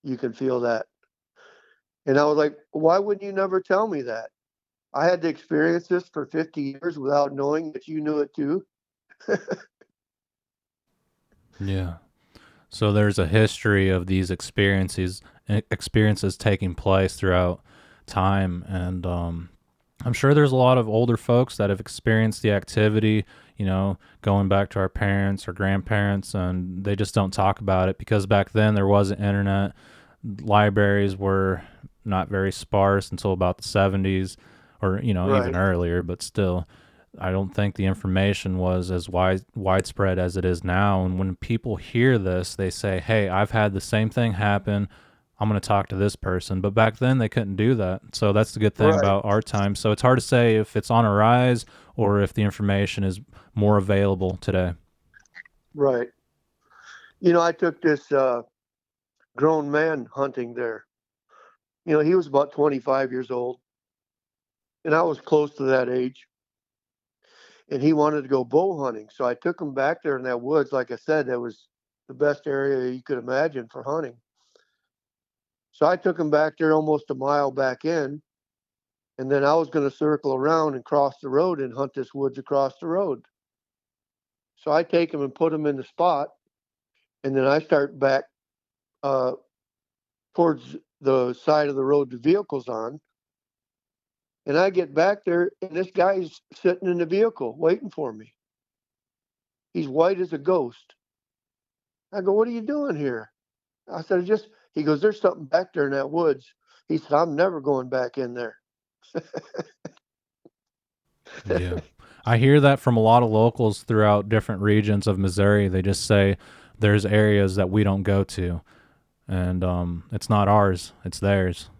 you can feel that. And I was like, why wouldn't you never tell me that? I had to experience this for 50 years without knowing that you knew it too. Yeah. So there's a history of these experiences taking place throughout time, and I'm sure there's a lot of older folks that have experienced the activity, going back to our parents or grandparents, and they just don't talk about it because back then there wasn't internet. Libraries were not very sparse until about the 70s or, Right. even earlier, but still. I don't think the information was as widespread as it is now. And when people hear this, they say, hey, I've had the same thing happen. I'm going to talk to this person. But back then, they couldn't do that. So that's the good thing Right. about our time. So it's hard to say if it's on a rise or if the information is more available today. Right. I took this grown man hunting there. He was about 25 years old, and I was close to that age. And he wanted to go bow hunting. So I took him back there in that woods. Like I said, that was the best area you could imagine for hunting. So I took him back there almost a mile back in. And then I was going to circle around and cross the road and hunt this woods across the road. So I take him and put him in the spot. And then I start back towards the side of the road the vehicle's on. And I get back there, and this guy's sitting in the vehicle waiting for me. He's white as a ghost. I go, what are you doing here? I said, he goes, there's something back there in that woods. He said, I'm never going back in there. Yeah. I hear that from a lot of locals throughout different regions of Missouri. They just say there's areas that we don't go to. And it's not ours, it's theirs.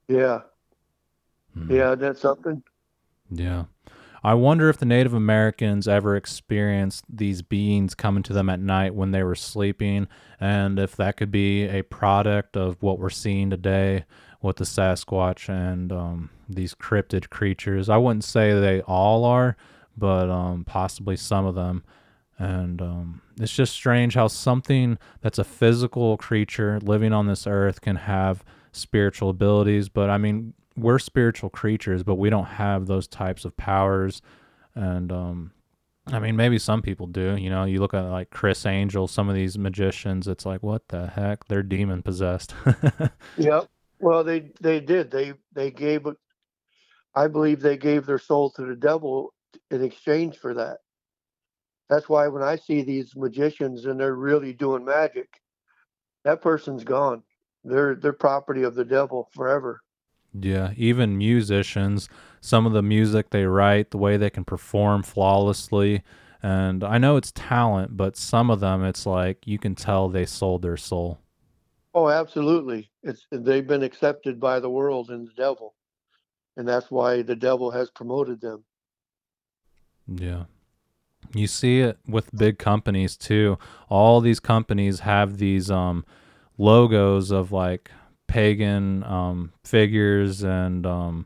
Yeah. Yeah, that's something. Yeah. I wonder if the Native Americans ever experienced these beings coming to them at night when they were sleeping, and if that could be a product of what we're seeing today with the Sasquatch and these cryptid creatures. I wouldn't say they all are, but possibly some of them. And it's just strange how something that's a physical creature living on this earth can have spiritual abilities. But I mean, we're spiritual creatures, but we don't have those types of powers. And I mean, maybe some people do. You look at like Chris Angel, some of these magicians. It's like, what the heck? They're demon possessed. Yeah. Well, they did. They gave, I believe they gave their soul to the devil in exchange for that. That's why when I see these magicians and they're really doing magic, that person's gone. They're property of the devil forever. Yeah, even musicians, some of the music they write, the way they can perform flawlessly. And I know it's talent, but some of them, it's like you can tell they sold their soul. Oh, absolutely. They've been accepted by the world and the devil, and that's why the devil has promoted them. Yeah. You see it with big companies too. All these companies have these logos of like pagan figures and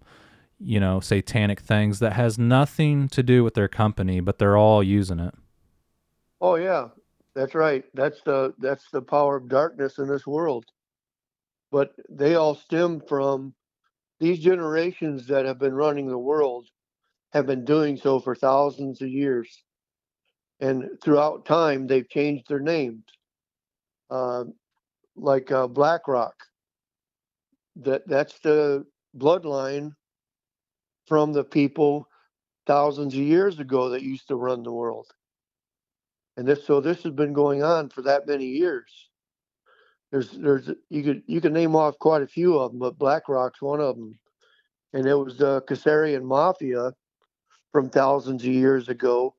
satanic things that has nothing to do with their company, but they're all using it. Oh yeah, that's right. That's the power of darkness in this world. But they all stem from these generations that have been running the world have been doing so for thousands of years, and throughout time they've changed their names. Uh, like BlackRock, that's the bloodline from the people thousands of years ago that used to run the world. And this has been going on for that many years. There's you could name off quite a few of them, but BlackRock's one of them. And it was the Caesarian mafia from thousands of years ago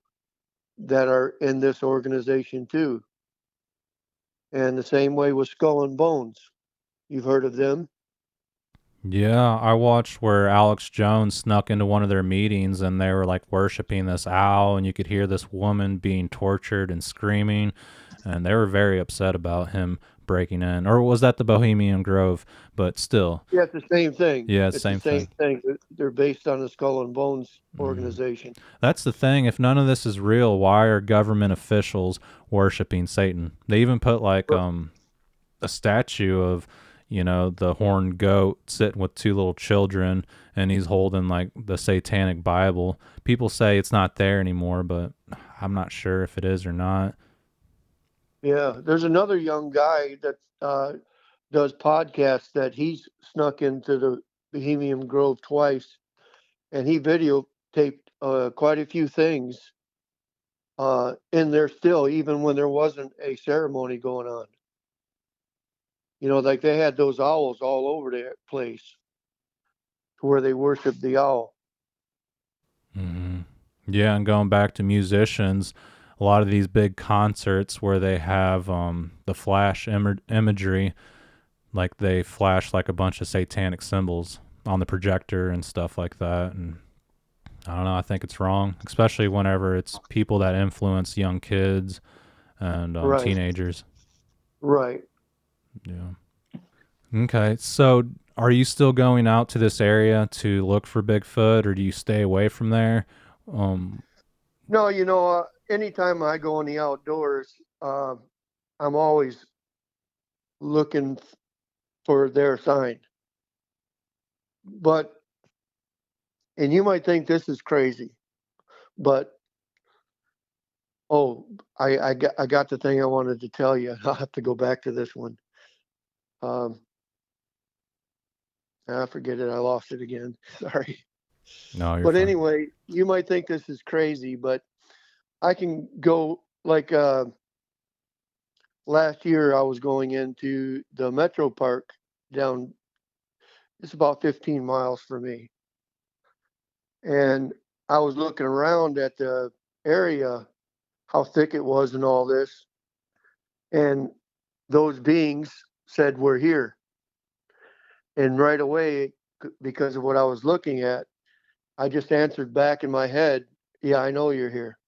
that are in this organization too. And the same way with Skull and Bones. You've heard of them? Yeah, I watched where Alex Jones snuck into one of their meetings and they were like worshiping this owl, and you could hear this woman being tortured and screaming, and they were very upset about him breaking in. Or was that the Bohemian Grove? But still, Yeah, it's the same thing. yeah, It's the same same thing. thing. They're based on the Skull and Bones Mm. organization. That's the thing. If none of this is real, why are government officials worshiping Satan? They even put like a statue of the horned goat sitting with two little children, and he's holding like the satanic Bible. People say it's not there anymore, but I'm not sure if it is or not. Yeah, there's another young guy that does podcasts that he's snuck into the Bohemian Grove twice, and he videotaped quite a few things in there still, even when there wasn't a ceremony going on. Like they had those owls all over the place where they worshiped the owl. Hmm. Yeah, and going back to musicians, a lot of these big concerts where they have the flash imagery, like they flash like a bunch of satanic symbols on the projector and stuff like that. And I don't know, I think it's wrong, especially whenever it's people that influence young kids and Right, teenagers. right. Yeah. Okay. So are you still going out to this area to look for Bigfoot, or do you stay away from there? Um, No, anytime I go in the outdoors, I'm always looking for their sign. But, and you might think this is crazy, but oh, I got the thing I wanted to tell you. I'll have to go back to this one. Um, I forget it. I lost it again. Sorry. no, you're But fine. anyway, you might think this is crazy, but I can go like last year I was going into the metro park down, it's about 15 miles from me. And I was looking around at the area, how thick it was and all this. And those beings said, "We're here." And right away, because of what I was looking at, I just answered back in my head, "Yeah, I know you're here."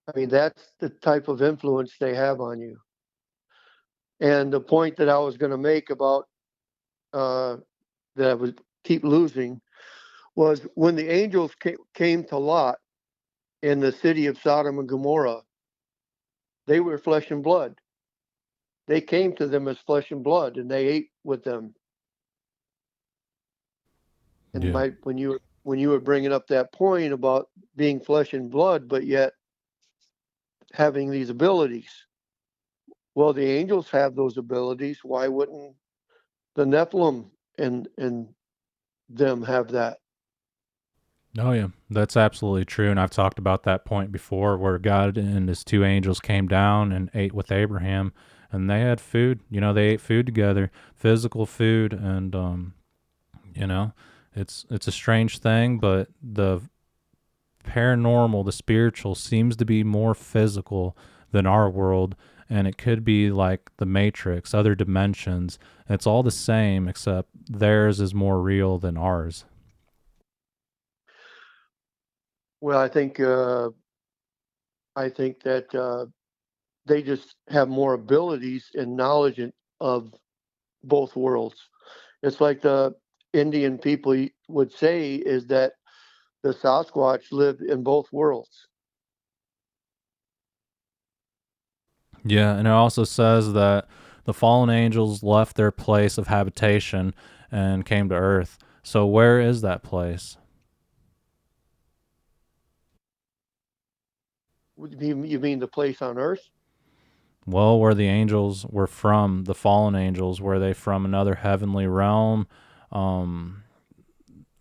I mean, that's the type of influence they have on you. And the point that I was going to make about uh, that I would keep losing was when the angels came to Lot in the city of Sodom and Gomorrah, they were flesh and blood. They came to them as flesh and blood, and they ate with them. And Yeah. when you were bringing up that point about being flesh and blood, but yet having these abilities, well, the angels have those abilities. Why wouldn't the Nephilim and them have that? Oh, yeah. That's absolutely true. And I've talked about that point before where God and his two angels came down and ate with Abraham. and they had food. They ate food together, physical food, and you know, it's a strange thing, but the paranormal, the spiritual, seems to be more physical than our world, and it could be like the Matrix, other dimensions. It's all the same, except theirs is more real than ours. Well, I think that they just have more abilities and knowledge of both worlds. It's like the Indian people would say is that the Sasquatch lived in both worlds. Yeah, and it also says that the fallen angels left their place of habitation and came to Earth. So where is that place? You mean the place on Earth? Well, where the angels were from, the fallen angels, were they from another heavenly realm? Um,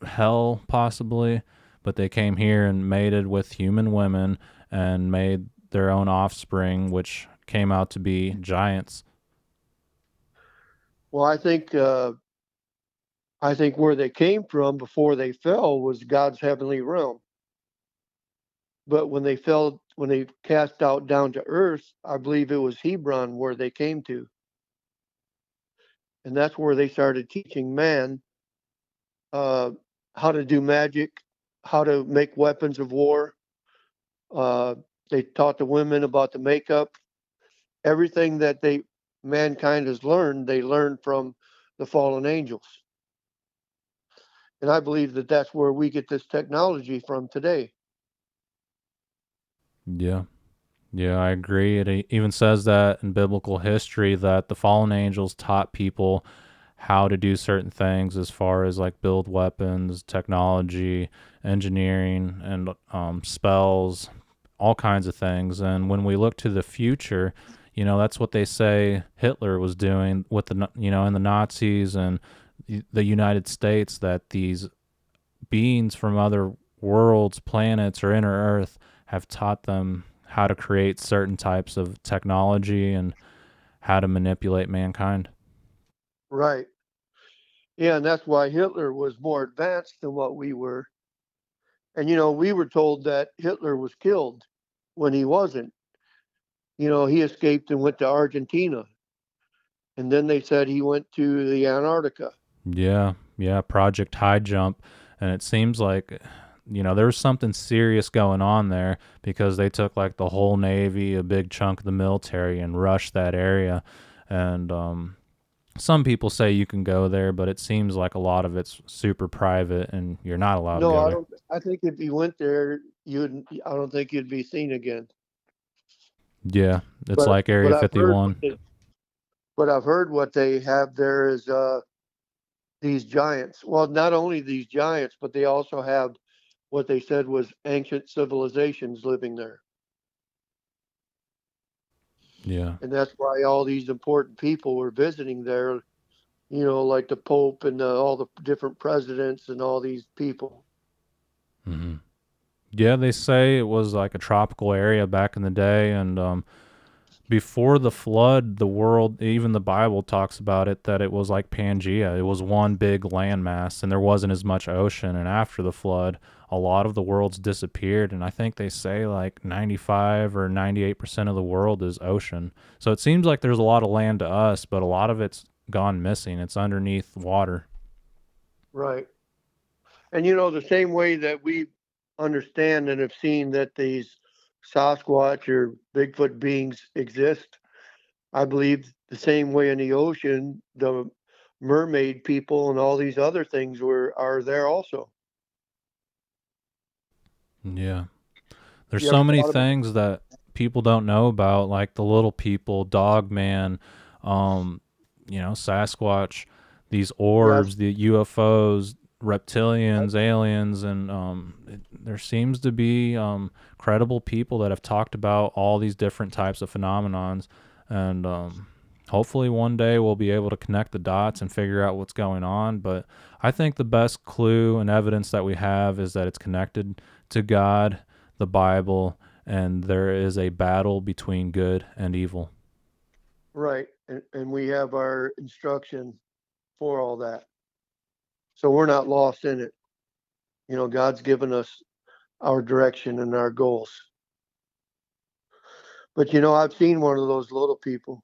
Hell, possibly, but they came here and mated with human women and made their own offspring, which came out to be giants. Well, I think where they came from before they fell was God's heavenly realm. But when they cast out down to earth, I believe it was Hebron where they came to. And that's where they started teaching man uh, how to do magic, how to make weapons of war. Uh, they taught the women about the makeup. Everything that mankind has learned, they learned from the fallen angels. And I believe that that's where we get this technology from today. Yeah. Yeah, I agree. It even says that in biblical history that the fallen angels taught people how to do certain things as far as like build weapons, technology, engineering, and spells, all kinds of things. And when we look to the future, that's what they say Hitler was doing with and the Nazis and the United States, that these beings from other worlds, planets, or inner Earth have taught them how to create certain types of technology and how to manipulate mankind. Right. Yeah, and that's why Hitler was more advanced than what we were. And we were told that Hitler was killed when he wasn't. He escaped and went to Argentina. And then they said he went to the Antarctica. Yeah, yeah, Project High Jump. And it seems like, there was something serious going on there because they took like the whole Navy, a big chunk of the military, and rushed that area. And some people say you can go there, but it seems like a lot of it's super private and you're not allowed to No, go I there. don't. I think if you went there, I don't think you'd be seen again. Yeah, it's But like but Area I've heard 51. what they have there is these giants. Well, not only these giants, but they also have what they said was ancient civilizations living there. Yeah. And that's why all these important people were visiting there, like the Pope and all the different presidents and all these people. Hmm. Yeah, they say it was like a tropical area back in the day, and before the flood, the world, even the Bible talks about it, that it was like Pangea. It was one big landmass, and there wasn't as much ocean. And after the flood, a lot of the world's disappeared, and I think they say like 95 or 98% of the world is ocean. So it seems like there's a lot of land to us, but a lot of it's gone missing. It's underneath water. Right. And the same way that we understand and have seen that these Sasquatch or Bigfoot beings exist, I believe the same way in the ocean, the mermaid people and all these other things are there also. Yeah. There's You ever so many thought about? things that people don't know about, like the little people, dog man, um, Sasquatch, these Yes, orbs, the UFOs, reptilians, aliens, and there seems to be credible people that have talked about all these different types of phenomenons, and hopefully one day we'll be able to connect the dots and figure out what's going on. But I think the best clue and evidence that we have is that it's connected to God, the Bible, and there is a battle between good and evil. Right. And we have our instruction for all that. So we're not lost in it. God's given us our direction and our goals. But I've seen one of those little people.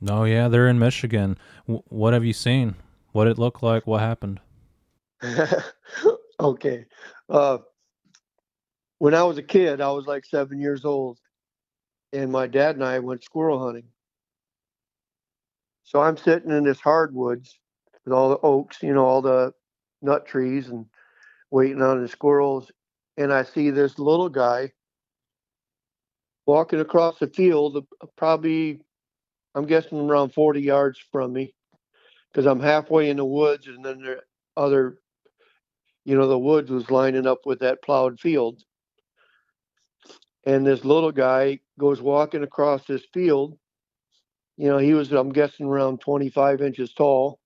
Oh yeah, they're in Michigan. What have you seen? What did it look like? What happened? Okay. Uh, when I was a kid, I was like 7 years old, and my dad and I went squirrel hunting. So I'm sitting in this hardwoods with all the oaks, all the nut trees, and waiting on the squirrels. And I see this little guy walking across the field, probably, I'm guessing around 40 yards from me, because I'm halfway in the woods, and then the other, the woods was lining up with that plowed field. And this little guy goes walking across this field. He was, I'm guessing, around 25 inches tall.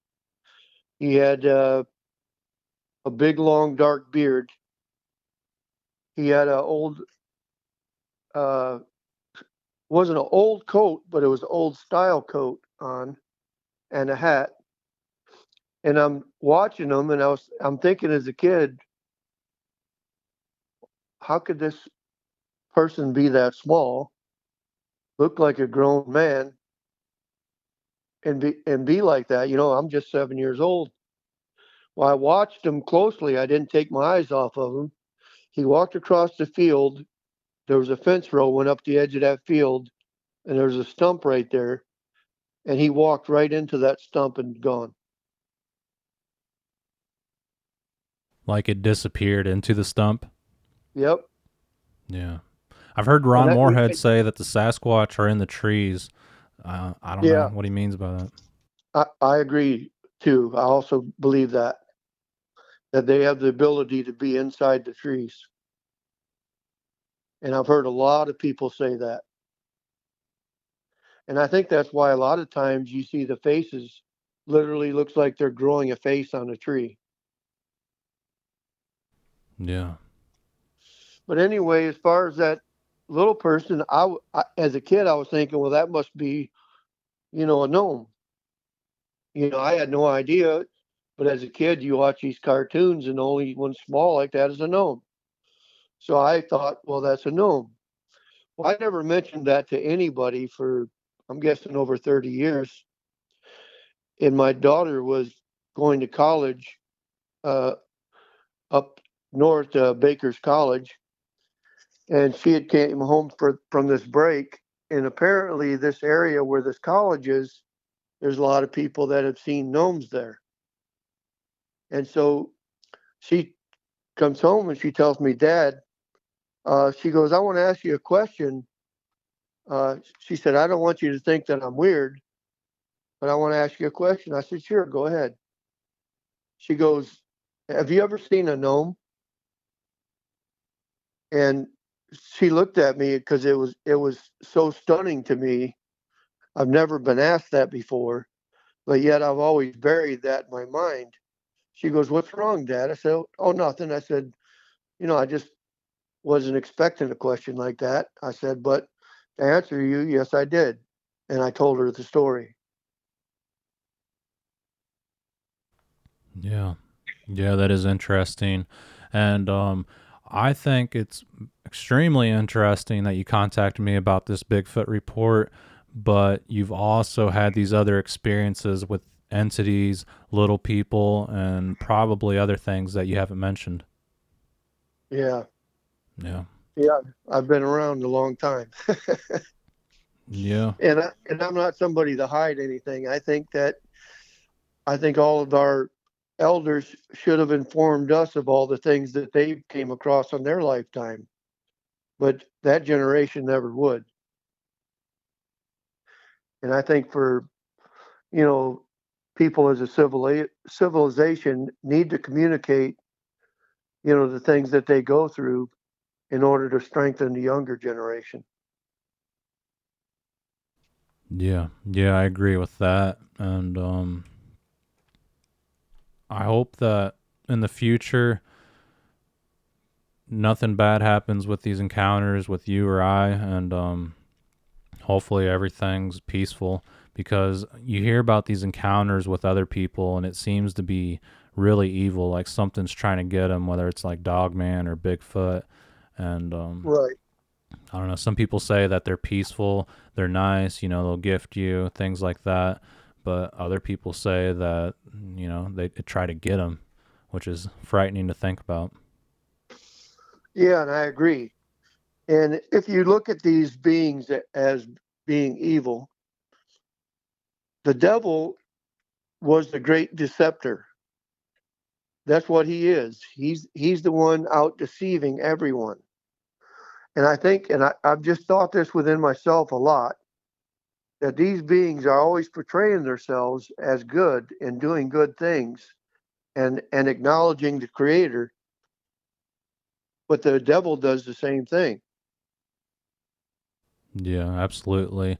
He had a big, long, dark beard. He had an old, uh, wasn't an old coat, but it was an old style coat on, and a hat. And I'm watching him, and I'm thinking as a kid, how could this person be that small, look like a grown man, and be like that? I'm just 7 years old. Well, I watched him closely. I didn't take my eyes off of him. He walked across the field. There was a fence row went up the edge of that field, and there was a stump right there. And he walked right into that stump and gone. Like it disappeared into the stump? Yep. Yeah. I've heard And Ron Moorhead say that the Sasquatch are in the trees. I don't know yeah, what he means by that. I agree too. I also believe that they have the ability to be inside the trees. And I've heard a lot of people say that. And I think that's why a lot of times you see the faces literally looks like they're growing a face on a tree. Yeah. But anyway, as far as that little person, as a kid, I was thinking, well, that must be, a gnome. I had no idea. But as a kid, you watch these cartoons, and the only one small like that is a gnome. So I thought, well, that's a gnome. Well, I never mentioned that to anybody for, I'm guessing, over 30 years. And my daughter was going to college uh, up north, Baker's College, and she had came home from this break. And apparently, this area where this college is, there's a lot of people that have seen gnomes there. And so she comes home and she tells me, Dad, she goes, I want to ask you a question. She said, I don't want you to think that I'm weird, but I want to ask you a question. I said, sure, go ahead. She goes, have you ever seen a gnome? And she looked at me because it was so stunning to me. I've never been asked that before, but yet I've always buried that in my mind. She goes, what's wrong, Dad? I said, oh, nothing. I said, I just wasn't expecting a question like that. I said, but to answer you, yes, I did. And I told her the story. Yeah. Yeah, that is interesting. And I think it's extremely interesting that you contacted me about this Bigfoot report, but you've also had these other experiences with entities, little people, and probably other things that you haven't mentioned. Yeah. Yeah. Yeah. I've been around a long time. Yeah. And I'm not somebody to hide anything. I think all of our elders should have informed us of all the things that they came across in their lifetime, but that generation never would. And I think for you know people as a civilization need to communicate the things that they go through in order to strengthen the younger generation. Yeah. Yeah, I agree with that. And I hope that in the future nothing bad happens with these encounters with you or I, and Hopefully everything's peaceful, because you hear about these encounters with other people and it seems to be really evil, like something's trying to get them, whether it's like Dogman or Bigfoot. And Right. I don't know, some people say that they're peaceful, they're nice, they'll gift you, things like that. But other people say that, they try to get them, which is frightening to think about. Yeah, and I agree. And if you look at these beings as being evil, the devil was the great deceptor. That's what he is. He's the one out deceiving everyone. And I think, and I've just thought this within myself a lot, that these beings are always portraying themselves as good and doing good things and acknowledging the creator, but the devil does the same thing. Yeah, absolutely.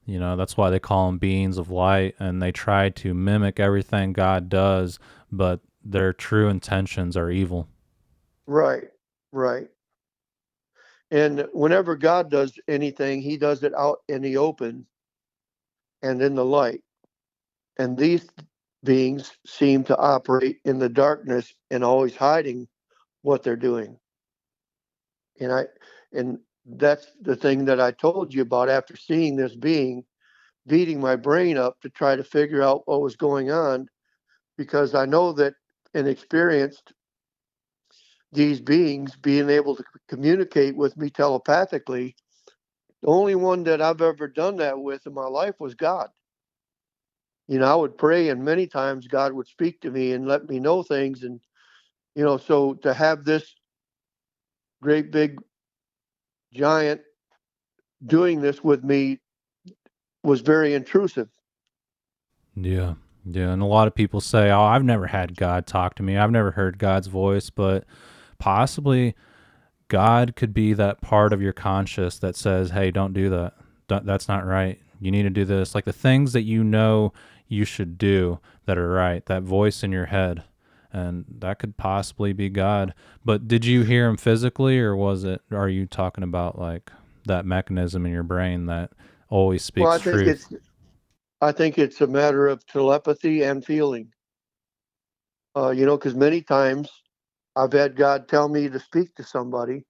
That's why they call them beings of light, and they try to mimic everything God does, but their true intentions are evil. Right, right. And whenever God does anything, he does it out in the open and in the light. And these beings seem to operate in the darkness and always hiding what they're doing. And that's the thing that I told you about after seeing this being, beating my brain up to try to figure out what was going on, because I know that and experienced these beings being able to communicate with me telepathically. The only one that I've ever done that with in my life was God. I would pray, and many times God would speak to me and let me know things. And, so to have this great big giant doing this with me was very intrusive. Yeah. Yeah. And a lot of people say, oh, I've never had God talk to me. I've never heard God's voice, but possibly God could be that part of your conscious that says, hey, don't do that. That's not right. You need to do this. Like the things that you should do that are right, that voice in your head. And that could possibly be God. But did you hear him physically, or are you talking about like that mechanism in your brain that always Well, speaks I think truth? it's a matter of telepathy and feeling. Because many times I've had God tell me to speak to somebody,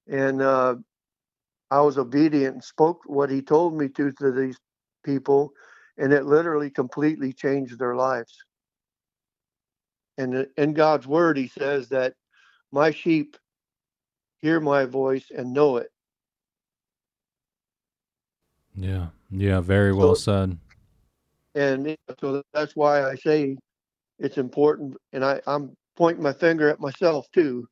and I was obedient and spoke what He told me to these people, and it literally completely changed their lives. And in God's Word, He says that my sheep hear my voice and know it. Yeah. Yeah. Very well So, said. so that's why I say it's important, and I'm pointing my finger at myself too.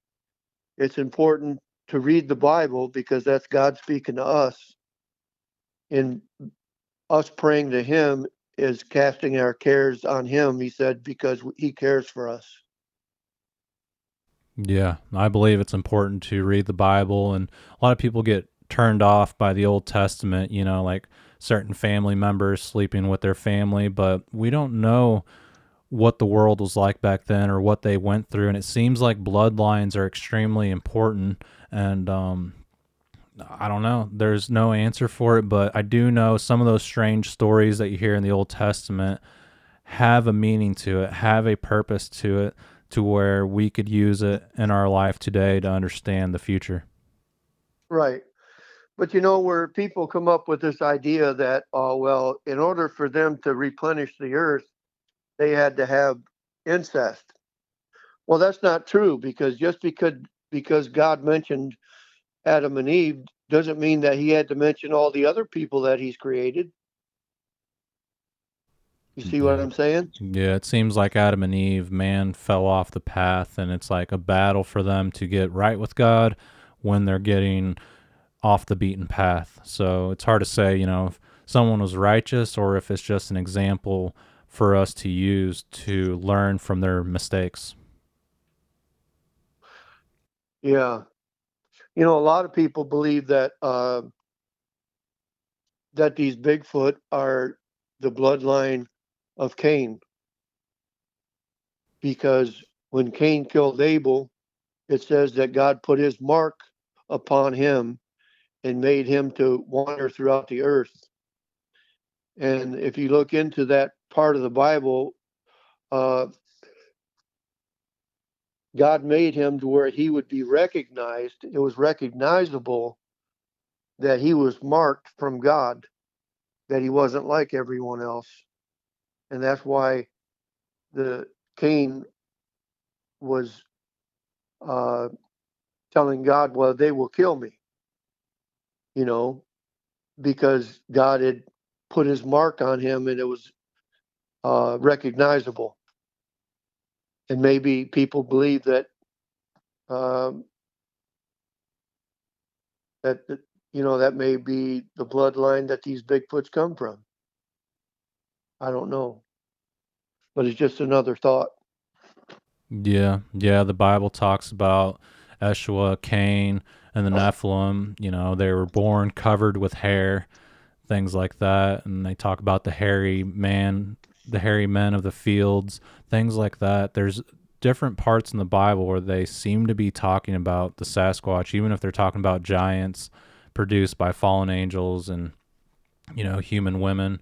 It's important to read the Bible because that's God speaking to us, and us praying to Him is casting our cares on Him. He said because He cares for us. Yeah, I believe it's important to read the Bible, and a lot of people get turned off by the Old Testament, like certain family members sleeping with their family, but we don't know what the world was like back then or what they went through, and it seems like bloodlines are extremely important. And I don't know, there's no answer for it, but I do know some of those strange stories that you hear in the Old Testament have a meaning to it, have a purpose to it, to where we could use it in our life today to understand the future. Right. But where people come up with this idea that, oh, well, in order for them to replenish the earth, they had to have incest. Well, that's not true, because just because God mentioned Adam and Eve doesn't mean that he had to mention all the other people that he's created. You see what Yeah. I'm saying? Yeah, it seems like Adam and Eve, man fell off the path, and it's like a battle for them to get right with God when they're getting off the beaten path. So it's hard to say, if someone was righteous or if it's just an example for us to use to learn from their mistakes. Yeah. A lot of people believe that these Bigfoot are the bloodline of Cain, because when Cain killed Abel, it says that God put his mark upon him, and made him to wander throughout the earth. And if you look into that part of the Bible, God made him to where he would be recognized. It was recognizable that he was marked from God, that he wasn't like everyone else. And that's why the Cain was telling God, well, they will kill me, because God had put his mark on him, and it was recognizable. And maybe people believe that that may be the bloodline that these Bigfoots come from. I don't know, but it's just another thought. Yeah, the Bible talks about Eshua, Cain, and the Nephilim. They were born covered with hair, things like that, and they talk about the hairy men of the fields, things like that. There's different parts in the Bible where they seem to be talking about the Sasquatch, even if they're talking about giants produced by fallen angels and human women.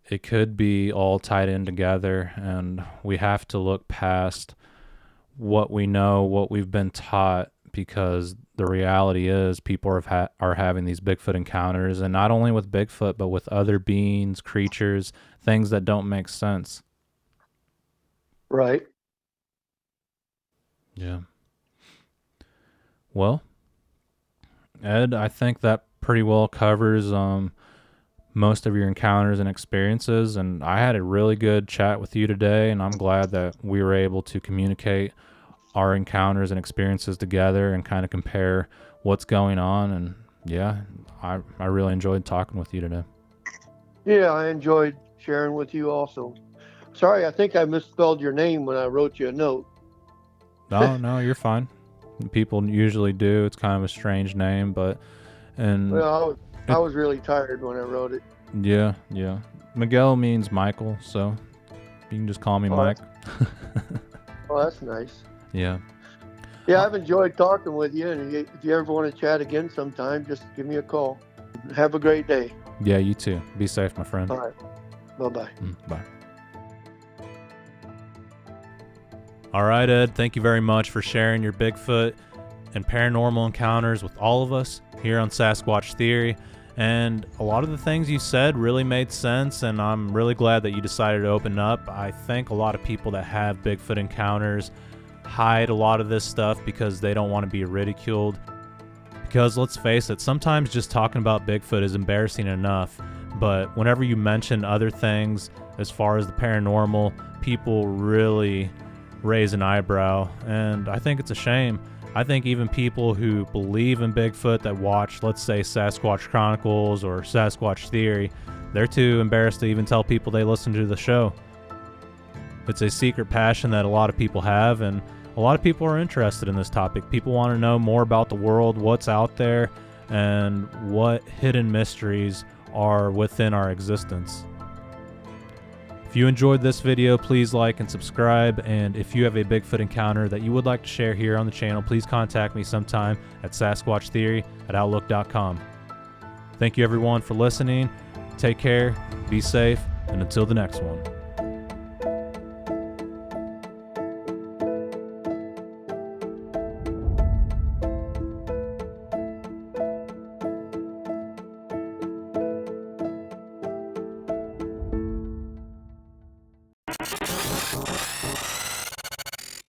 It could be all tied in together, and we have to look past what we know, what we've been taught, because the reality is people are having these Bigfoot encounters, and not only with Bigfoot, but with other beings, creatures, things that don't make sense. Right. Yeah. Well, Ed, I think that pretty well covers most of your encounters and experiences, and I had a really good chat with you today, and I'm glad that we were able to communicate our encounters and experiences together and kind of compare what's going on. And yeah, I really enjoyed talking with you today. Yeah, I enjoyed sharing with you also. Sorry, I think I misspelled your name when I wrote you a note. No, you're fine. People usually do. It's kind of a strange name, but well, I was really tired when I wrote it. Yeah. Miguel means Michael, so you can just call me Mike. Oh, that's nice. Yeah. Yeah, I've enjoyed talking with you, and if you ever want to chat again sometime, just give me a call. Have a great day. Yeah, you too. Be safe, my friend. All right. Bye-bye. Bye. All right, Ed, thank you very much for sharing your Bigfoot and paranormal encounters with all of us here on Sasquatch Theory. And a lot of the things you said really made sense, and I'm really glad that you decided to open up. I think a lot of people that have Bigfoot encounters hide a lot of this stuff because they don't want to be ridiculed. Because let's face it, sometimes just talking about Bigfoot is embarrassing enough, but whenever you mention other things as far as the paranormal, people really raise an eyebrow, and I think it's a shame. I think even people who believe in Bigfoot that watch, let's say, Sasquatch Chronicles or Sasquatch Theory, they're too embarrassed to even tell people they listen to the show. It's a secret passion that a lot of people have, and a lot of people are interested in this topic. People want to know more about the world, what's out there, and what hidden mysteries are within our existence. If you enjoyed this video, please like and subscribe, and if you have a Bigfoot encounter that you would like to share here on the channel, please contact me sometime at sasquatchtheory@outlook.com. Thank you everyone for listening. Take care, be safe, and until the next one.